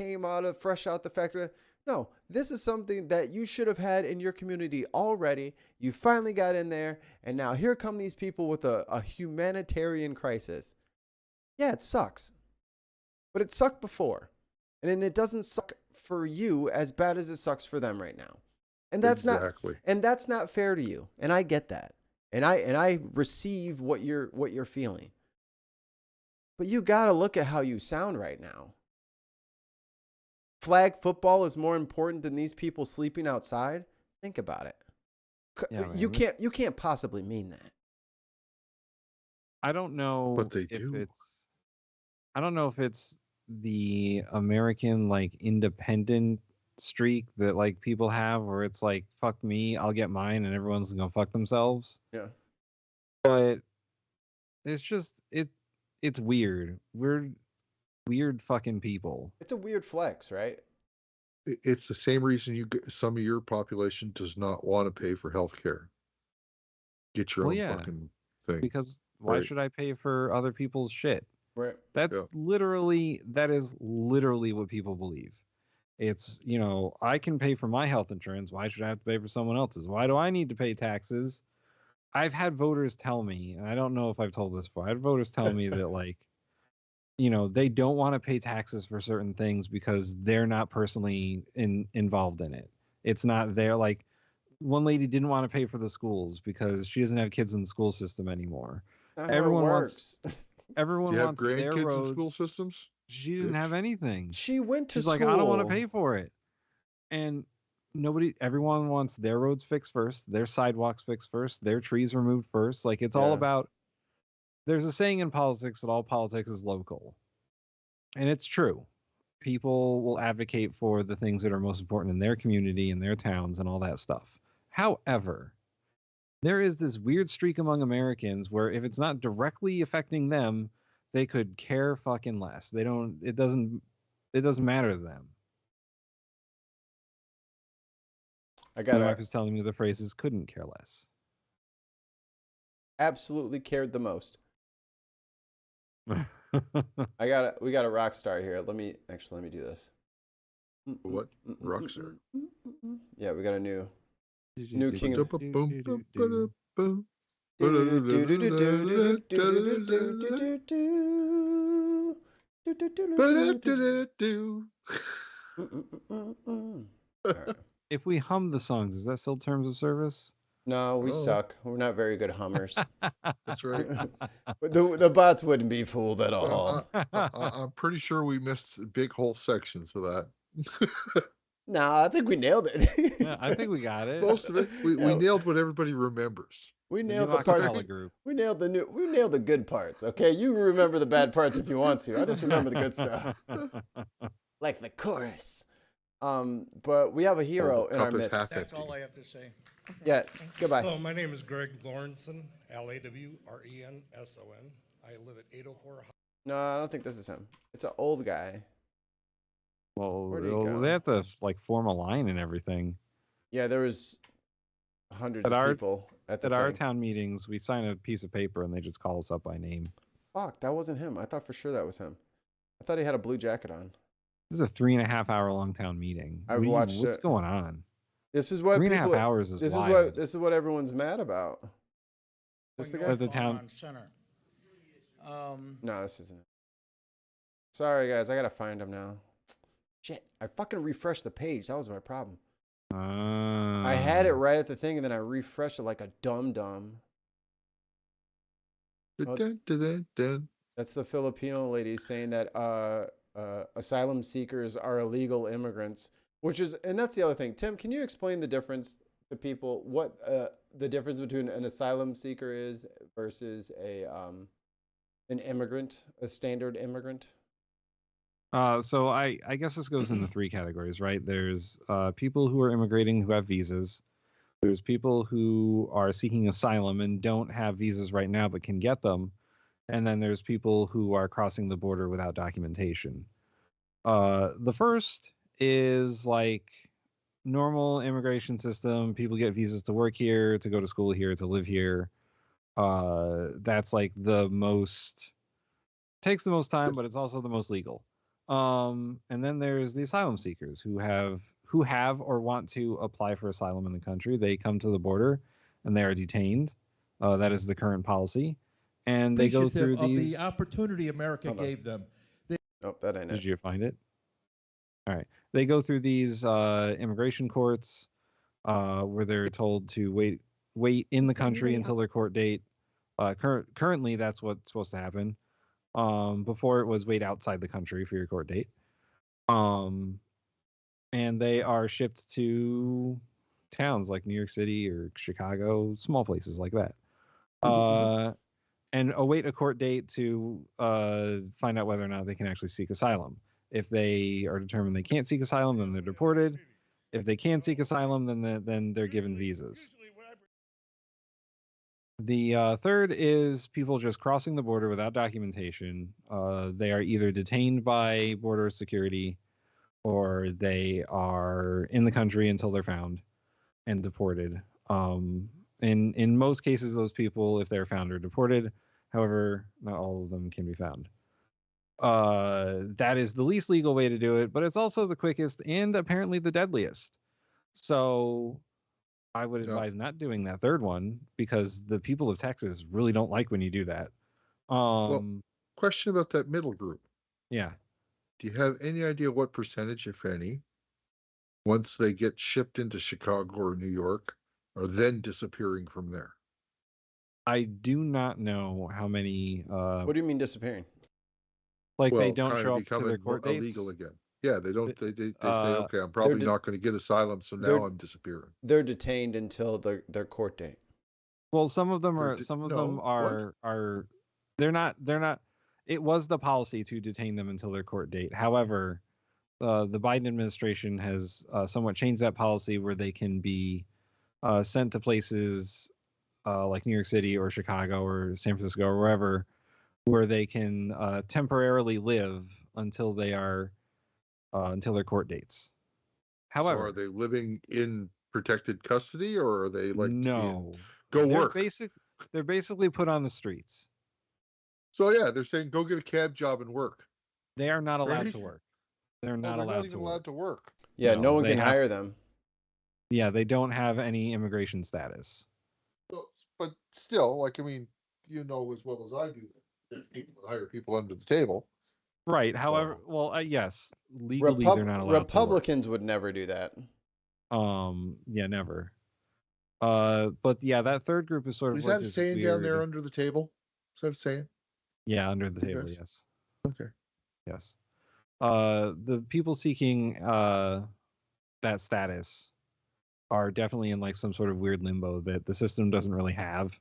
fresh out the factory. No, this is something that you should have had in your community already. You finally got in there, and now here come these people with a humanitarian crisis. Yeah, it sucks. But it sucked before. And then it doesn't suck for you as bad as it sucks for them right now. And that's not fair to you. And I get that. And I receive what you're feeling. But you got to look at how you sound right now. Flag football is more important than these people sleeping outside? Think about it. Yeah, you can't possibly mean that. I don't know But they do. I don't know if it's the American like independent streak that like people have where it's like, fuck me, I'll get mine, and everyone's gonna fuck themselves. Yeah. But it's just it's weird. We're weird fucking people. It's a weird flex, right? It's the same reason some of your population does not want to pay for healthcare. Get your own fucking thing. Because why should I pay for other people's shit? Right. That is literally what people believe. It's, I can pay for my health insurance. Why should I have to pay for someone else's? Why do I need to pay taxes? I've had voters tell me, and I don't know if I've told this before, I had voters tell me that like, they don't want to pay taxes for certain things because they're not personally involved in it. It's not their, like, one lady didn't want to pay for the schools because she doesn't have kids in the school system anymore. Everyone wants their grandkids roads. in school systems? She didn't have anything. She went to She's school. like, I don't want to pay for it. And everyone wants their roads fixed first, their sidewalks fixed first, their trees removed first. Like, it's all about, there's a saying in politics that all politics is local. And it's true. People will advocate for the things that are most important in their community and their towns and all that stuff. However, there is this weird streak among Americans where if it's not directly affecting them, they could care fucking less. It doesn't matter to them. My wife is telling me the phrases couldn't care less. Absolutely cared the most. We got a rock star here. Let me do this. What? Rock star? Yeah, we got a new king of If we hum the songs, is that still terms of service? No, we suck. We're not very good hummers. That's right. The bots wouldn't be fooled at all. I'm pretty sure we missed big whole sections of that. No, I think we nailed it. Yeah, I think we got it. Most of it. We nailed what everybody remembers. We nailed the part. We nailed the good parts. Okay, you remember the bad parts if you want to. I just remember the good stuff, like the chorus. But we have a hero in our midst. That's all I have to say. Yeah. Goodbye. Hello, my name is Greg Lawrenson, Lawrenson. I live at 804. No, I don't think this is him. It's an old guy. Well, they have to like form a line and everything. Yeah, there was hundreds of people at our town meetings. We sign a piece of paper and they just call us up by name. Fuck, that wasn't him. I thought for sure that was him. I thought he had a blue jacket on. This is a 3.5 hour long town meeting. I've watched What's it. going on? This is what 3.5 people, hours is this wild. This is what everyone's mad about. This the guy? The town. Center. No, this isn't it. Sorry, guys. I got to find him now. Shit. I fucking refreshed the page. That was my problem. I had it right at the thing, and then I refreshed it like a dum-dum. That's the Filipino lady saying that asylum seekers are illegal immigrants, and that's the other thing. Tim, can you explain the difference to people, what the difference between an asylum seeker is versus an immigrant, a standard immigrant? So I guess this goes into 3 categories, right? There's people who are immigrating who have visas. There's people who are seeking asylum and don't have visas right now but can get them. And then there's people who are crossing the border without documentation. The first is like normal immigration system. People get visas to work here, to go to school here, to live here. That's like takes the most time, but it's also the most legal. And then there's the asylum seekers who have or want to apply for asylum in the country. They come to the border and they are detained. That is the current policy. And they go through these. The opportunity America gave them. Nope, that ain't it. Did you find it? All right. They go through these immigration courts where they're told to wait in the country until their court date. Currently, that's what's supposed to happen. Before it was wait outside the country for your court date. And they are shipped to towns like New York City or Chicago, small places like that. And await a court date to find out whether or not they can actually seek asylum. If they are determined they can't seek asylum, then they're deported. If they can seek asylum, then they're given visas. The third is people just crossing the border without documentation. They are either detained by border security or they are in the country until they're found and deported. In most cases, those people, if they're found, are deported. However, not all of them can be found. That is the least legal way to do it, but it's also the quickest and apparently the deadliest. So I would advise not doing that third one because the people of Texas really don't like when you do that. Question about that middle group. Yeah. Do you have any idea what percentage, if any, once they get shipped into Chicago or New York, are then disappearing from there? I do not know how many. What do you mean disappearing? Like they don't show up to their court dates? Illegal again. Yeah, they don't. They say, okay, I'm probably not going to get asylum, so now I'm disappearing. They're detained until their court date. Well, some of them are. They're not. It was the policy to detain them until their court date. However, the Biden administration has somewhat changed that policy where they can be sent to places like New York City or Chicago or San Francisco or wherever, where they can temporarily live until they are until their court dates. However, so are they living in protected custody, or are they like no? Work. They're basically put on the streets. So yeah, they're saying go get a cab job and work. They are not allowed to work. They're not allowed to work. Yeah, no one can hire them. Yeah, they don't have any immigration status. But still, like, I mean, you know as well as I do that people hire people under the table. Right. However, yes, legally they're not allowed. Republicans would never do that. Yeah, never. But yeah, that third group is sort of. Is that saying down there under the table? Is that saying? Yeah, under the table. Yes. Okay. Yes. The people seeking that status are definitely in like some sort of weird limbo that the system doesn't really have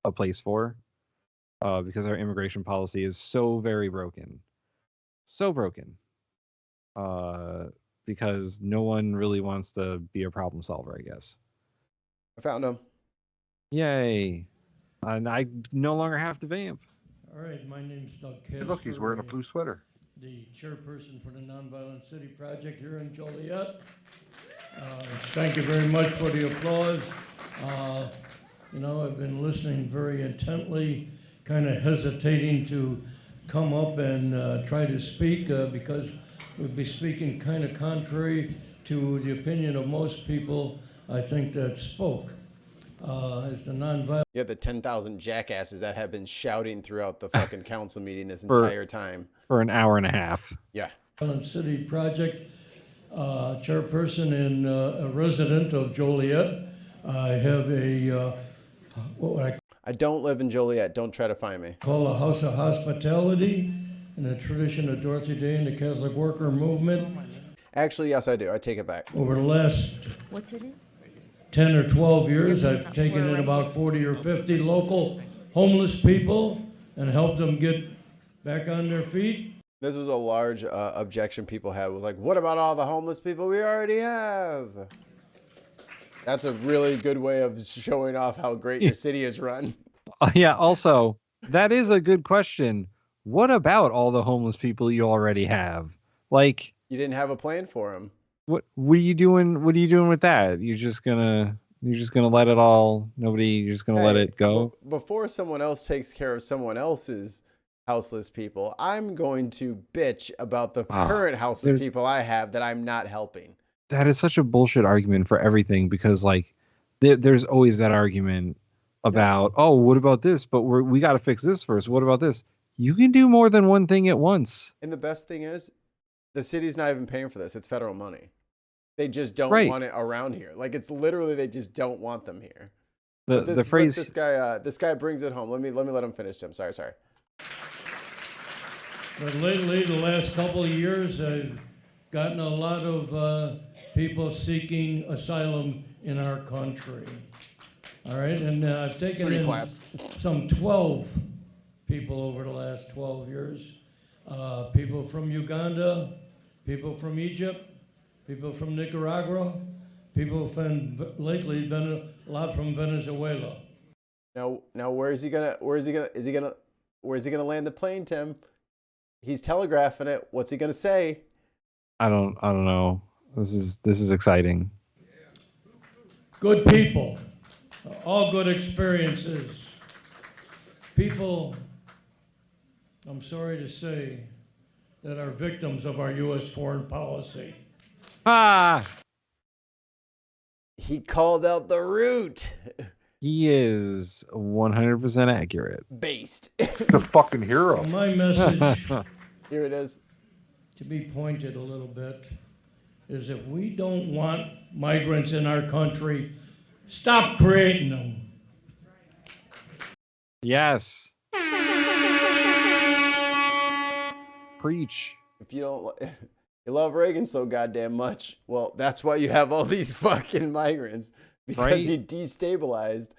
a place for, because our immigration policy is so very broken. So broken. Because no one really wants to be a problem solver, I guess. I found him. Yay. And I no longer have to vamp. All right, my name's Doug Casper. Hey, look, he's wearing a blue sweater. The chairperson for the Nonviolent City Project here in Joliet. Thank you very much for the applause. You know, I've been listening very intently kind of hesitating to come up and try to speak because we'd be speaking kind of contrary to the opinion of most people, I think, that spoke. As the nonviolent. You have the 10,000 jackasses that have been shouting throughout the fucking council meeting this entire time. For an hour and a half. Yeah. City Project chairperson and a resident of Joliet. I have a, what would I don't live in Joliet. Don't try to find me. call a house of hospitality in the tradition of Dorothy Day and the Catholic Worker Movement. Actually, yes, I do. I take it back. Over the last What's it? 10 or 12 years, I've taken in about 40 or 50 local homeless people and helped them get back on their feet. This was a large objection people had, was like, what about all the homeless people we already have? That's a really good way of showing off how great your city is run. Yeah, also, that is a good question. What about all the homeless people you already have? Like, You didn't have a plan for them. what are you doing? What are you doing with that? You're just gonna let it all, you're just gonna let it go? Before someone else takes care of someone else's houseless people, I'm going to bitch about the current houseless people I have that I'm not helping. That is such a bullshit argument for everything, because like there's always that argument about, oh, what about this? But we got to fix this first. What about this? You can do more than one thing at once. And the best thing is, the city's not even paying for this. It's federal money. They just don't want it around here. Like, it's literally, they just don't want them here. The phrase, this guy brings it home. Let me let him finish, Tim. Sorry. But lately, the last couple of years, I've gotten a lot of people seeking asylum in our country. All right, and I've taken in some 12 people over the last 12 years. People from Uganda, people from Egypt, people from Nicaragua, people from lately a lot from Venezuela. Now where's he gonna land the plane, Tim? He's telegraphing it. What's he gonna say? I don't know. This is exciting. Good people, all good experiences. People, I'm sorry to say, that are victims of our U.S. foreign policy. He called out the root. He is 100% accurate. Based. It's a fucking hero. My message, here it is, to be pointed a little bit, is if we don't want migrants in our country, stop creating them. Yes. Preach. If you love Reagan so goddamn much, well, that's why you have all these fucking migrants, because he destabilized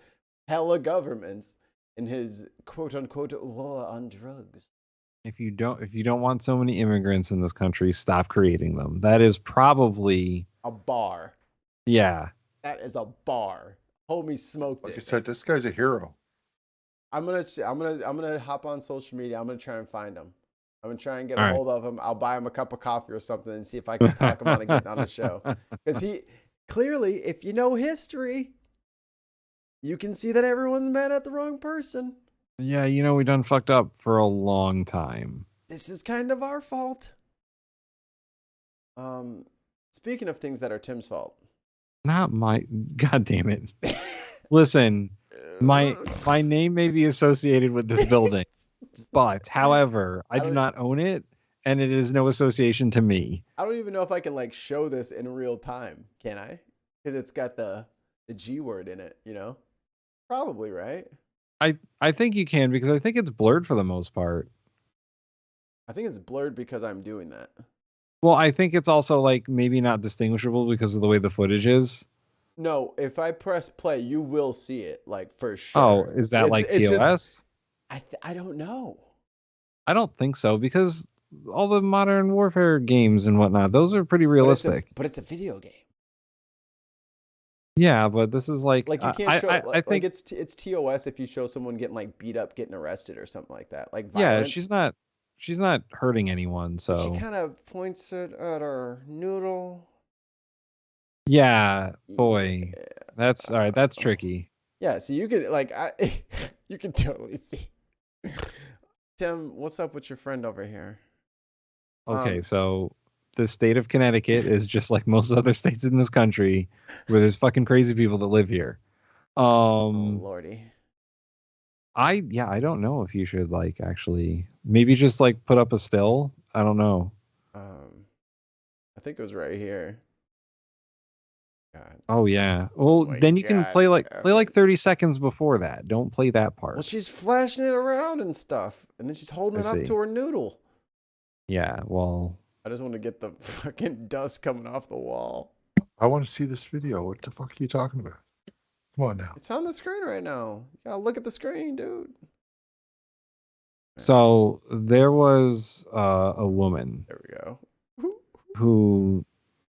hella governments in his quote unquote war on drugs. If you don't want so many immigrants in this country, stop creating them. That is probably a bar. Yeah. That is a bar. Homie smoked it. Like I said, this guy's a hero. I'm gonna hop on social media. I'm gonna try and find him. I'm gonna try and get All a right. hold of him. I'll buy him a cup of coffee or something and see if I can talk him on getting on the show. Because he clearly, if you know history, you can see that everyone's mad at the wrong person. Yeah, we done fucked up for a long time. This is kind of our fault. Speaking of things that are Tim's fault. Not my. God damn it. Listen, my name may be associated with this building, but however, I do not own it, and it is no association to me. I don't even know if I can like show this in real time. Can I? Because it's got the G word in it. Probably, right? I think you can, because I think it's blurred for the most part. I think it's blurred because I'm doing that. Well, I think it's also like maybe not distinguishable because of the way the footage is. No, if I press play, you will see it, like, for sure. Oh, is that like TOS? I don't know. I don't think so, because all the modern warfare games and whatnot, those are pretty realistic. But it's a video game. Yeah, but this is like Like, you can't show. I think it's TOS if you show someone getting like beat up, getting arrested, or something like that. Like, yeah, violence. she's not hurting anyone. So She kind of points it at her noodle. yeah, boy, that's all right. That's tricky. Yeah, so you can you can totally see. Tim, what's up with your friend over here? Okay, so the state of Connecticut is just like most other states in this country, where there's fucking crazy people that live here. Oh lordy. I don't know if you should like actually maybe just like put up a still. I don't know. I think it was right here. God. Oh yeah. Well, my then you can God, play like 30 seconds before that. Don't play that part. Well, she's flashing it around and stuff, and then she's holding it I up see. to her noodle. Yeah. Well, I just want to get the fucking dust coming off the wall. I want to see this video. What the fuck are you talking about? Come on now. It's on the screen right now. You gotta look at the screen, dude. so there was a woman There we go. who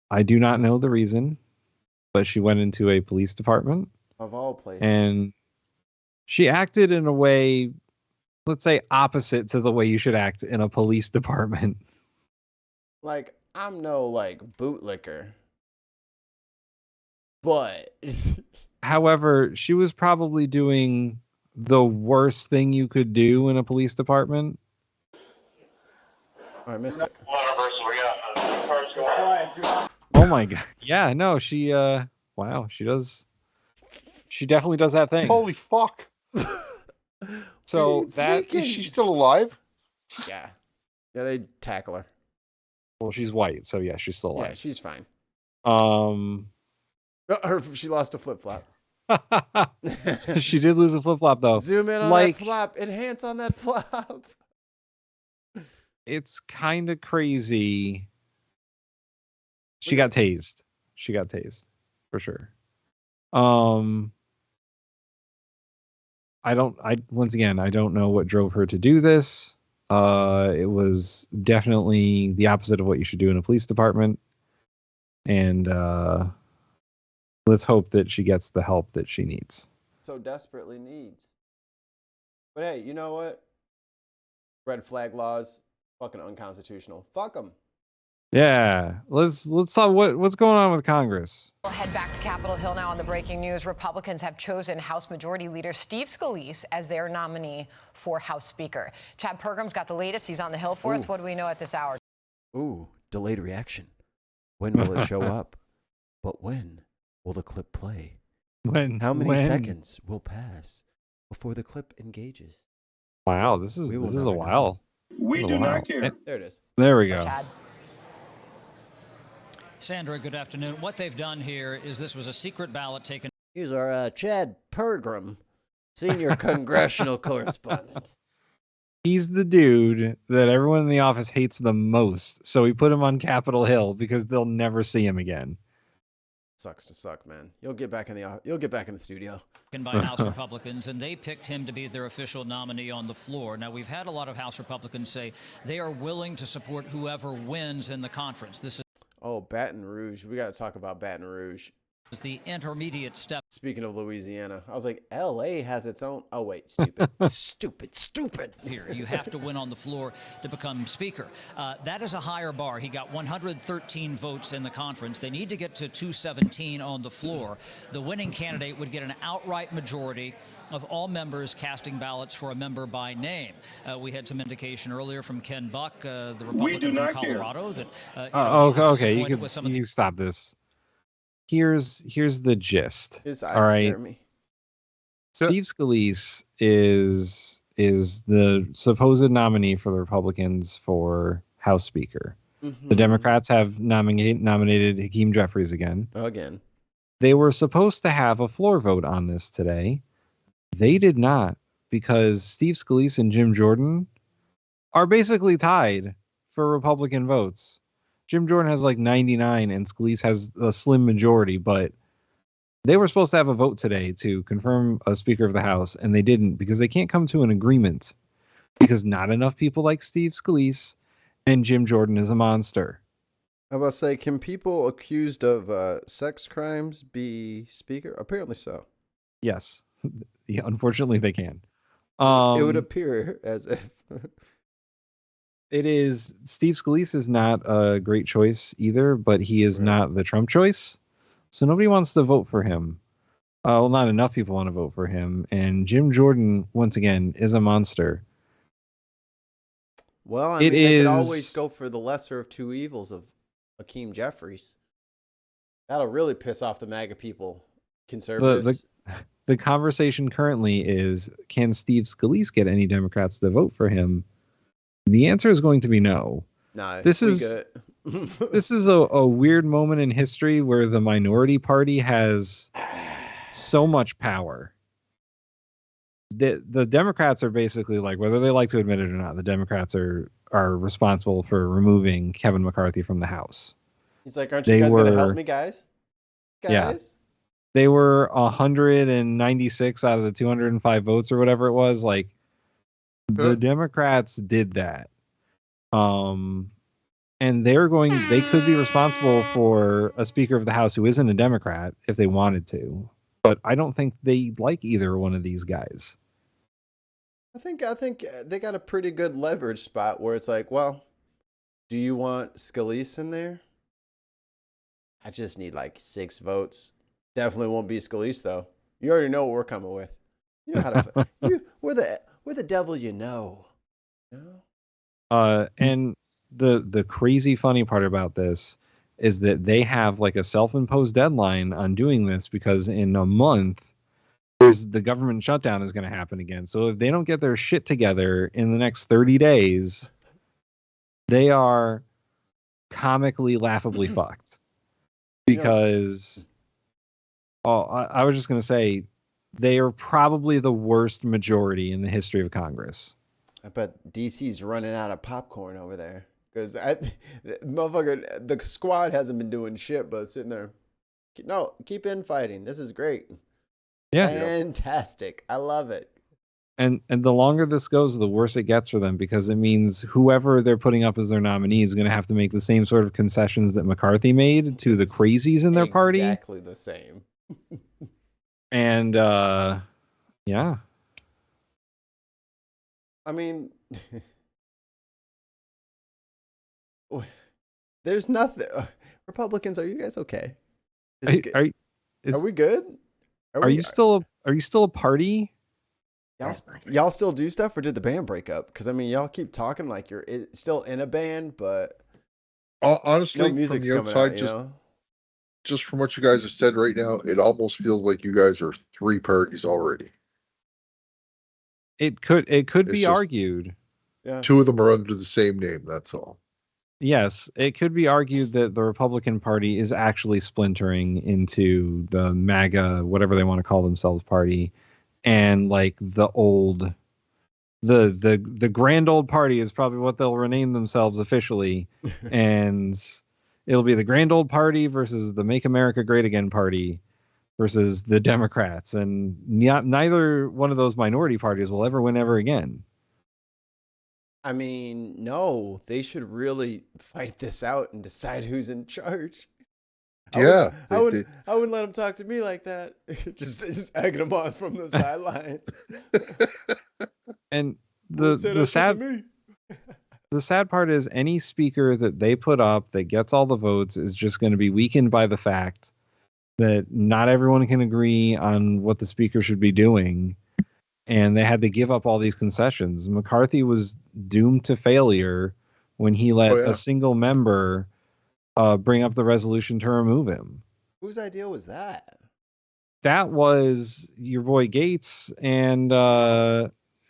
I do not know the reason, but she went into a police department Of all places. and she acted in a way, let's say, opposite to the way you should act in a police department. Like, I'm no like bootlicker. But However, she was probably doing the worst thing you could do in a police department. I missed it. Oh my god. Yeah, no, she wow, she definitely does that thing. Holy fuck. So that Is she still alive? Yeah. Yeah, they tackle her. well, she's white, so yeah, she's still Yeah, alive. she's fine. She lost a flip flop. She did lose a flip flop though. Zoom in on like that flop. Enhance on that flop. it's kind of crazy. She got tased. She got tased for sure. Once again, I don't know what drove her to do this. It was definitely the opposite of what you should do in a police department. And let's hope that she gets the help that she needs. So desperately needs. But hey, you know what? Red flag laws, fucking unconstitutional. Fuck them. Yeah, let's talk what's going on with Congress. We'll head back to Capitol Hill now on the breaking news. Republicans have chosen House Majority Leader Steve Scalise as their nominee for House Speaker. Chad Pergram's got the latest. He's on the Hill for us. What do we know at this hour? Ooh, delayed reaction. When will it show up? But when will the clip play? How many seconds will pass before the clip engages? Wow, this is a while. We do not care. There it is. There we go. Chad. Sandra, good afternoon. What they've done here is this was a secret ballot taken. Here's our Chad Pergram, senior congressional correspondent. He's the dude that everyone in the office hates the most. So we put him on Capitol Hill because they'll never see him again. Sucks to suck, man. You'll get back in the studio. By House Republicans, and they picked him to be their official nominee on the floor. Now, we've had a lot of House Republicans say they are willing to support whoever wins in the conference. This is Oh, Baton Rouge. We got to talk about Baton Rouge. the intermediate step. Speaking of Louisiana, I was like, L.A. has its own. Oh, wait, stupid. stupid. Here, you have to win on the floor to become speaker. That is a higher bar. He got 113 votes in the conference. They need to get to 217 on the floor. The winning candidate would get an outright majority of all members casting ballots for a member by name. We had some indication earlier from Ken Buck, the Republican from Colorado, that okay, you can stop this. Here's the gist. His eyes all right. scare me. Steve Scalise is the supposed nominee for the Republicans for House Speaker. Mm-hmm. The Democrats have nominated Hakeem Jeffries again. Again. They were supposed to have a floor vote on this today. They did not, because Steve Scalise and Jim Jordan are basically tied for Republican votes. Jim Jordan has like 99 and Scalise has a slim majority, but they were supposed to have a vote today to confirm a Speaker of the House, and they didn't because they can't come to an agreement because not enough people like Steve Scalise and Jim Jordan is a monster. I was about to say, can people accused of sex crimes be Speaker? Apparently so. Yes. Yeah, unfortunately, they can. It would appear as if. It is. Steve Scalise is not a great choice either, but he is not the Trump choice. So nobody wants to vote for him. Well, not enough people want to vote for him. And Jim Jordan, once again, is a monster. Well, I mean, they could always go for the lesser of two evils of Hakeem Jeffries. That'll really piss off the MAGA people, conservatives. The conversation currently is, can Steve Scalise get any Democrats to vote for him? The answer is going to be no. No, this is a weird moment in history where the minority party has so much power. The Democrats are basically like, whether they like to admit it or not, the Democrats are responsible for removing Kevin McCarthy from the House. He's like, aren't you guys going to help me, guys? Yeah. They were 196 out of the 205 votes or whatever it was. Like, the Democrats did that. And they could be responsible for a Speaker of the House who isn't a Democrat if they wanted to. But I don't think they like either one of these guys. I think they got a pretty good leverage spot where it's like, well, do you want Scalise in there? I just need like 6 votes. Definitely won't be Scalise though. You already know what we're coming with. You know how to. We're the devil, you know. And the crazy funny part about this is that they have like a self-imposed deadline on doing this because in a month the government shutdown is going to happen again. So if they don't get their shit together in the next 30 days, they are comically, laughably fucked. Because I was just going to say, they are probably the worst majority in the history of Congress. I bet DC's running out of popcorn over there. Because motherfucker, the squad hasn't been doing shit, but sitting there. No, keep infighting. This is great. Yeah. Fantastic. I love it. And the longer this goes, the worse it gets for them, because it means whoever they're putting up as their nominee is going to have to make the same sort of concessions that McCarthy made to the crazies in their party. Exactly the same. And yeah. I mean, there's nothing. Republicans, are you guys okay? Are we good? Are you still a party? Y'all still do stuff, or did the band break up? Because I mean, y'all keep talking like you're still in a band, but honestly, no music's from the outside, just from what you guys have said right now, it almost feels like you guys are 3 parties already. It could be argued. Yeah. 2 of them are under the same name. That's all. Yes, it could be argued that the Republican Party is actually splintering into the MAGA, whatever they want to call themselves, party, and like the grand old party is probably what they'll rename themselves officially, and it'll be the grand old party versus the Make America Great Again party versus the Democrats, and neither one of those minority parties will ever win ever again. I mean, no, they should really fight this out and decide who's in charge. Yeah. I wouldn't let them talk to me like that. just egging them on from the sidelines. And the sad part is any speaker that they put up that gets all the votes is just going to be weakened by the fact that not everyone can agree on what the speaker should be doing. And they had to give up all these concessions. McCarthy was doomed to failure when he let a single member bring up the resolution to remove him. Whose idea was that? That was your boy Gates and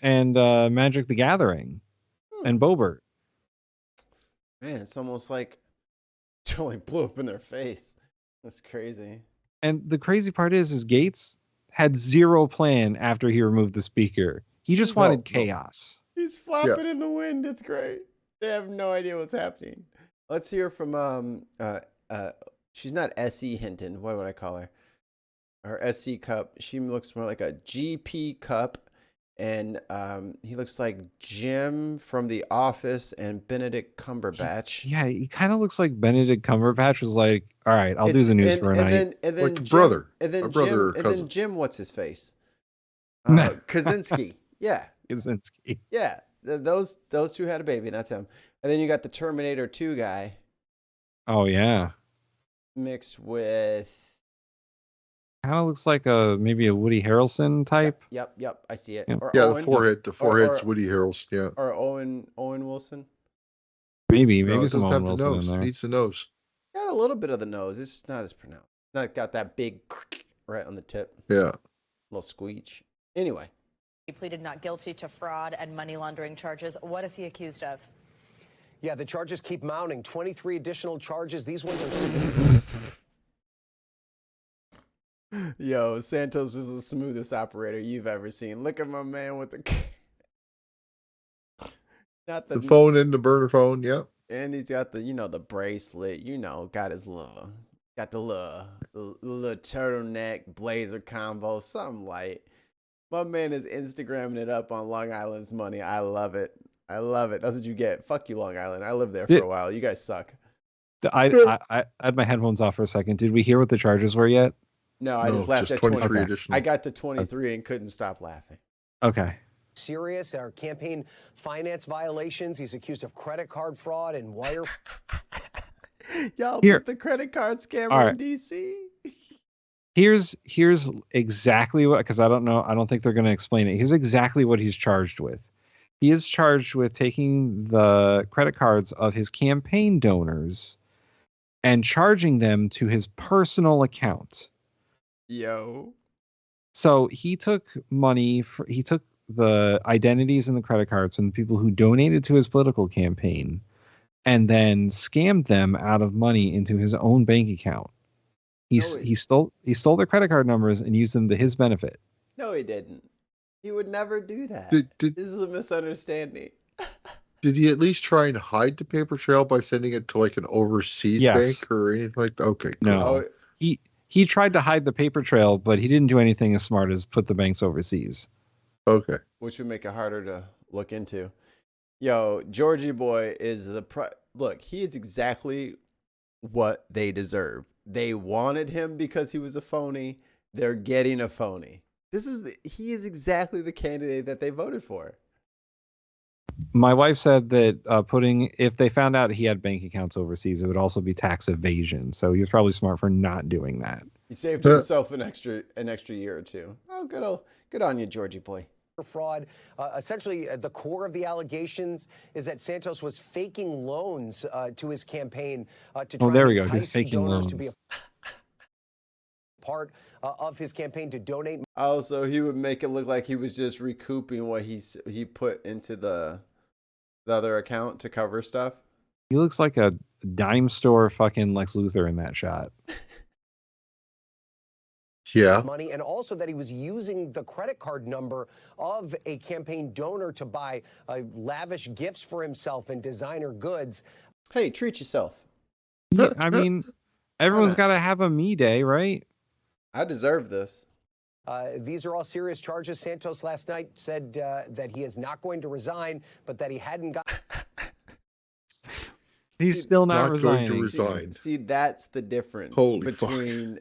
Magic the Gathering and Boebert. Man, it's almost like it only blew up in their face. That's crazy. And the crazy part is Gates had zero plan after he removed the speaker. He just wanted chaos. He's flapping in the wind. It's great. They have no idea what's happening. Let's hear from she's not S.E. Hinton. What would I call her? Her S.C. Cup. She looks more like a GP Cup. And he looks like Jim from The Office and Benedict Cumberbatch. He kind of looks like Benedict Cumberbatch was like, all right, I'll do the news for a night. And then like Jim, brother. And then brother Jim, and then Jim, what's his face? No. Kaczynski. Yeah. Kaczynski. Yeah. Those 2 had a baby. That's him. And then you got the Terminator 2 guy. Oh, yeah. Mixed with Kind of looks like maybe a Woody Harrelson type. Yep. I see it. Yeah. Or Yeah, Owen, the forehead's Woody Harrelson. Yeah. or Owen Wilson. Maybe No, it some doesn't Owen have the Wilson in nose. there. Needs the nose. Got a little bit of the nose. It's just not as pronounced. Not got that big right on the tip. Yeah. Little squeech. Anyway. He pleaded not guilty to fraud and money laundering charges. What is he accused of? Yeah, the charges keep mounting. 23 additional charges. These ones are. Yo, Santos is the smoothest operator you've ever seen. Look at my man with the not The phone and the burner phone. Yep. and he's got the the bracelet. Got his little turtleneck blazer combo, something light. My man is Instagramming it up on Long Island's money. I love it. That's what you get. Fuck you, Long Island. I lived there for a while. You guys suck. I had my headphones off for a second. Did we hear what the charges were yet? No, I just laughed at 23 20. additional. I got to 23 and couldn't stop laughing. Okay. Serious are campaign finance violations. He's accused of credit card fraud and wire. Y'all Here. put the credit card scammer All in right. DC. Here's exactly what, because I don't think they're going to explain it. Here's exactly what he's charged with. He is charged with taking the credit cards of his campaign donors and charging them to his personal account. Yo. So he took he took the identities and the credit cards from the people who donated to his political campaign and then scammed them out of money into his own bank account. He stole their credit card numbers and used them to his benefit. No, he didn't. He would never do that. This is a misunderstanding. Did he at least try and hide the paper trail by sending it to like an overseas Yes. bank or anything like that? Okay. Cool. No. He tried to hide the paper trail, but he didn't do anything as smart as put the banks overseas. Okay. Which would make it harder to look into. Yo, Georgie boy is look, he is exactly what they deserve. They wanted him because he was a phony. They're getting a phony. He is exactly the candidate that they voted for. My wife said that if they found out he had bank accounts overseas, it would also be tax evasion. So he was probably smart for not doing that. He saved himself an extra year or two. Oh, good on you, Georgie boy. Fraud. Essentially, the core of the allegations is that Santos was faking loans to his campaign to try there we to go. He's entice faking donors to be loans. a part of his campaign to donate. Oh, so he would make it look like he was just recouping what he put into the other account to cover stuff. He looks like a dime store fucking Lex Luthor in that shot. Yeah. Money, and also that he was using the credit card number of a campaign donor to buy lavish gifts for himself and designer goods. Hey, treat yourself. Yeah, I mean, everyone's got to have a me day, right? I deserve this. These are all serious charges. Santos last night said that he is not going to resign, but that he hadn't got. He's still not resigning. Going to resign. See, that's the difference between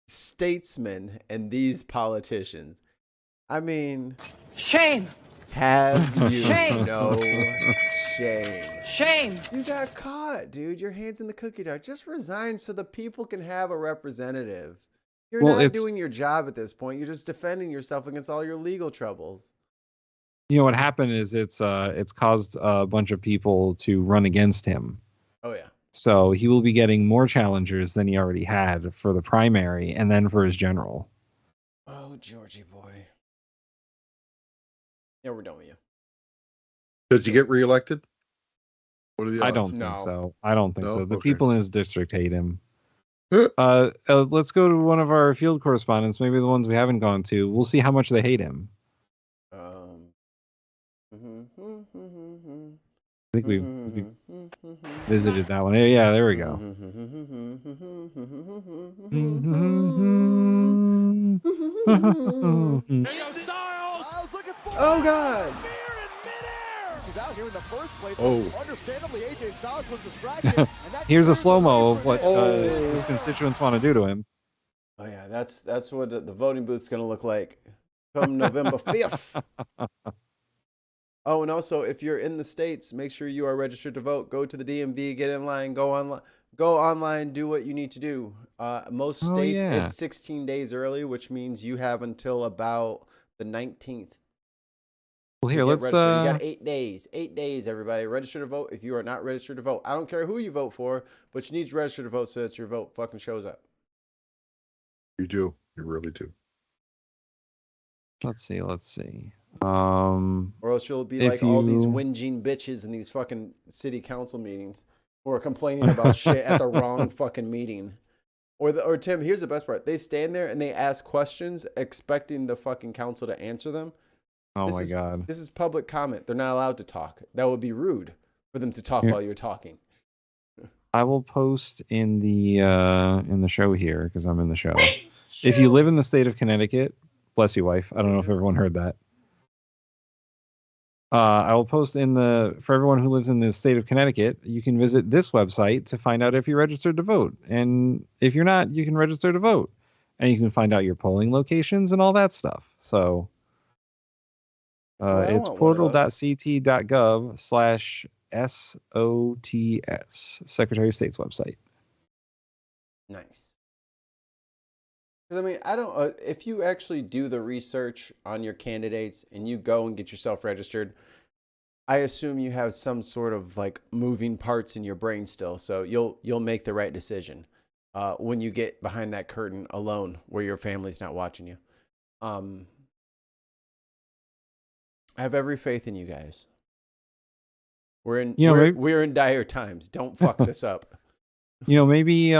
statesmen and these politicians. I mean, Shame. have you Shame. no shame? Shame. You got caught, dude. Your hand's in the cookie jar. Just resign so the people can have a representative. You're not doing your job at this point. You're just defending yourself against all your legal troubles. You know what happened is it's caused a bunch of people to run against him. Oh yeah. So he will be getting more challengers than he already had for the primary and then for his general. Oh, Georgie boy. Yeah, we're done with you. Does he get reelected? What are the odds? I don't think so. I don't think No? so. The Okay. people in his district hate him. Let's go to one of our field correspondents, maybe the ones we haven't gone to. We'll see how much they hate him. I think we visited that one. Yeah, there we go. Oh God! Out here in the first place. Oh. Understandably, AJ Styles was distracted. And that Here's a slow-mo of what Oh. his constituents want to do to him. Oh yeah, that's what the voting booth's gonna look like come November 5th. Oh, and also if you're in the States, make sure you are registered to vote. Go to the DMV, get in line, go Go online, do what you need to do. Most Oh, states, yeah. it's 16 days early, which means you have until about the 19th. Well, to here, get let's registered. You got 8 days. 8 days, everybody. Register to vote if you are not registered to vote. I don't care who you vote for, but you need to register to vote so that your vote fucking shows up. You do. You really do. let's see. Or else you'll be If like all these you- whinging bitches in these fucking city council meetings who are complaining about shit at the wrong fucking meeting. Or Tim, here's the best part. They stand there and they ask questions expecting the fucking council to answer them. Oh This my is- god. This is public comment. They're not allowed to talk. That would be rude for them to talk Here. while you're talking. I will post in the show here because I'm in the show. If you live in the state of Connecticut, bless you, wife. I don't know if everyone heard that. I will post for everyone who lives in the state of Connecticut, you can visit this website to find out if you're registered to vote. And if you're not, you can register to vote. And you can find out your polling locations and all that stuff. So I it's want one of those. portal.ct.gov/SOTS, Secretary of State's website. Nice. Because I mean, I don't. If you actually do the research on your candidates and you go and get yourself registered, I assume you have some sort of like moving parts in your brain still, so you'll make the right decision when you get behind that curtain alone, where your family's not watching you. I have every faith in you guys. We're in dire times. Don't fuck this up. Maybe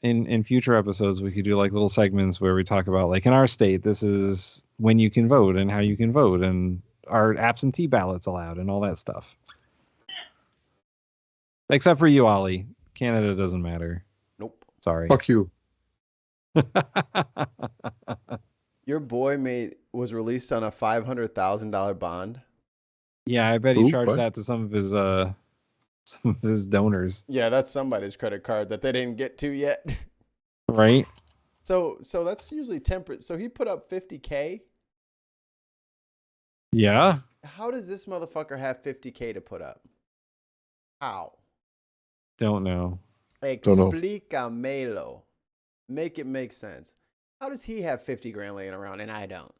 in future episodes we could do like little segments where we talk about, like, in our state, this is when you can vote and how you can vote, and are absentee ballots allowed and all that stuff. Except for you, Ollie. Canada doesn't matter. Nope. Sorry. Fuck you. Your boy was released on a $500,000 bond. Yeah, I bet he Ooh, charged what? that to some of his donors, Yeah, that's somebody's credit card that they didn't get to yet. right? So that's usually temperate. So he put up $50K. Yeah. How does this motherfucker have $50K to put up? How? Don't know. Don't know. Explícamelo. Make it make sense. How does he have 50 grand laying around and I don't?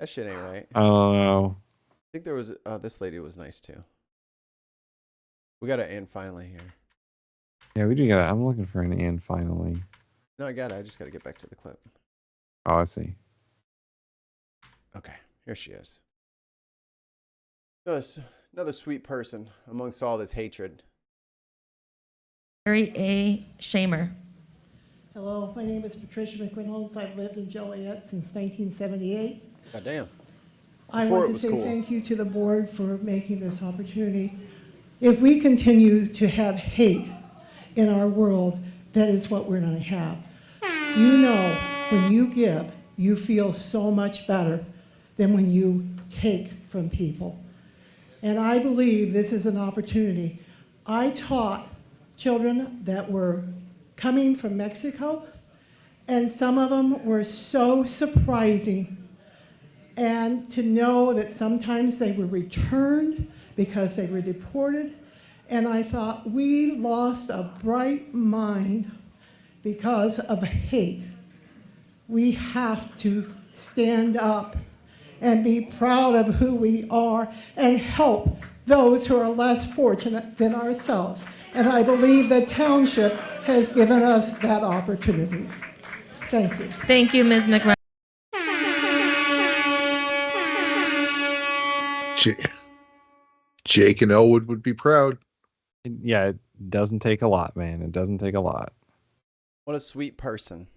That shit ain't right. I don't know. I think there was this lady was nice too. We got to end finally here. Yeah, we do got. I'm looking for an and finally. No, I got it. I just got to get back to the clip. Oh, I see. Okay, here she is. Another sweet person amongst all this hatred. Mary A. Shamer. Hello, my name is Patricia McReynolds. I've lived in Joliet since 1978. Goddamn. I Before want it to was say cool. thank you to the board for making this opportunity. If we continue to have hate in our world, that is what we're going to have. You know, when you give, you feel so much better than when you take from people. And I believe this is an opportunity. I taught children that were coming from Mexico, and some of them were so surprising. And to know that sometimes they were returned because they were deported. And I thought, we lost a bright mind because of hate. We have to stand up and be proud of who we are and help those who are less fortunate than ourselves. And I believe the township has given us that opportunity. Thank you. Thank you, Ms. McReynolds. Jake and Elwood would be proud. Yeah, it doesn't take a lot, man. It doesn't take a lot. What a sweet person.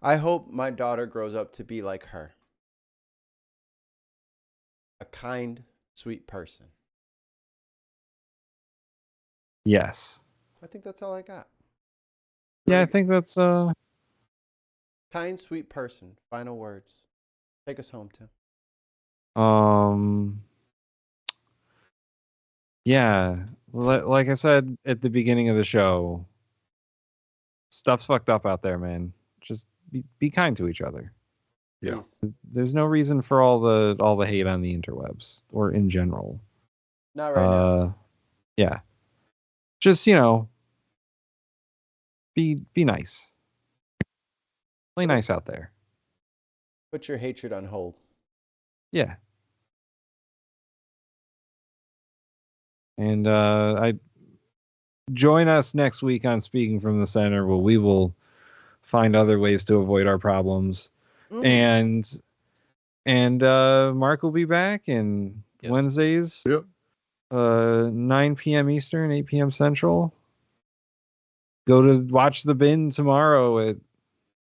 I hope my daughter grows up to be like her. A kind, sweet person. Yes. I think that's all I got. Yeah, I think that's Kind, sweet person. Final words. Take us home, Tim. Yeah, like I said at the beginning of the show, stuff's fucked up out there, man. Just be kind to each other. Yeah. There's no reason for all the hate on the interwebs or in general. Not right now. Yeah. just, you know, be nice. Play nice out there. Put your hatred on hold. Yeah. And I join us next week on Speaking from the Center, where we will find other ways to avoid our problems. And Mark will be back in Wednesdays. Yep. 9 p.m. Eastern, 8 p.m. Central. Go to watch The Bin tomorrow at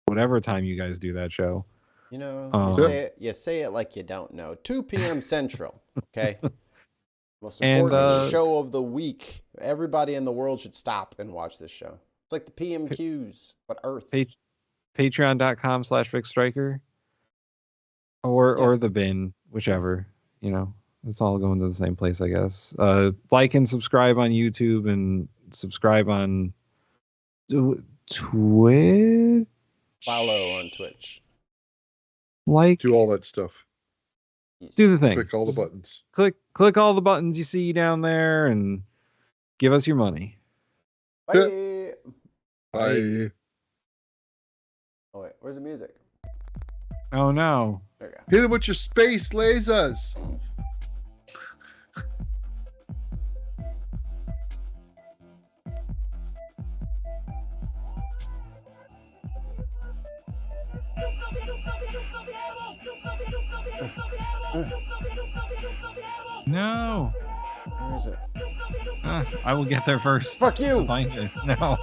whatever time you guys do that show. You know, you say it like you don't know. 2 p.m. Central. Okay. Most important show of the week. Everybody in the world should stop and watch this show. It's like the PMQs, but Earth. Patreon.com/VicStriker. Or The Bin, whichever. You know, it's all going to the same place, I guess. Like and subscribe on YouTube and subscribe on Twitch. Follow on Twitch. Like, do all that stuff. Do the thing. Click all the buttons. Click all the buttons you see down there and give us your money. Bye. Bye. Oh wait, where's the music? Oh no. There you go. Hit him with your space lasers. No. Where is it? I will get there first. Fuck you. Find it. No.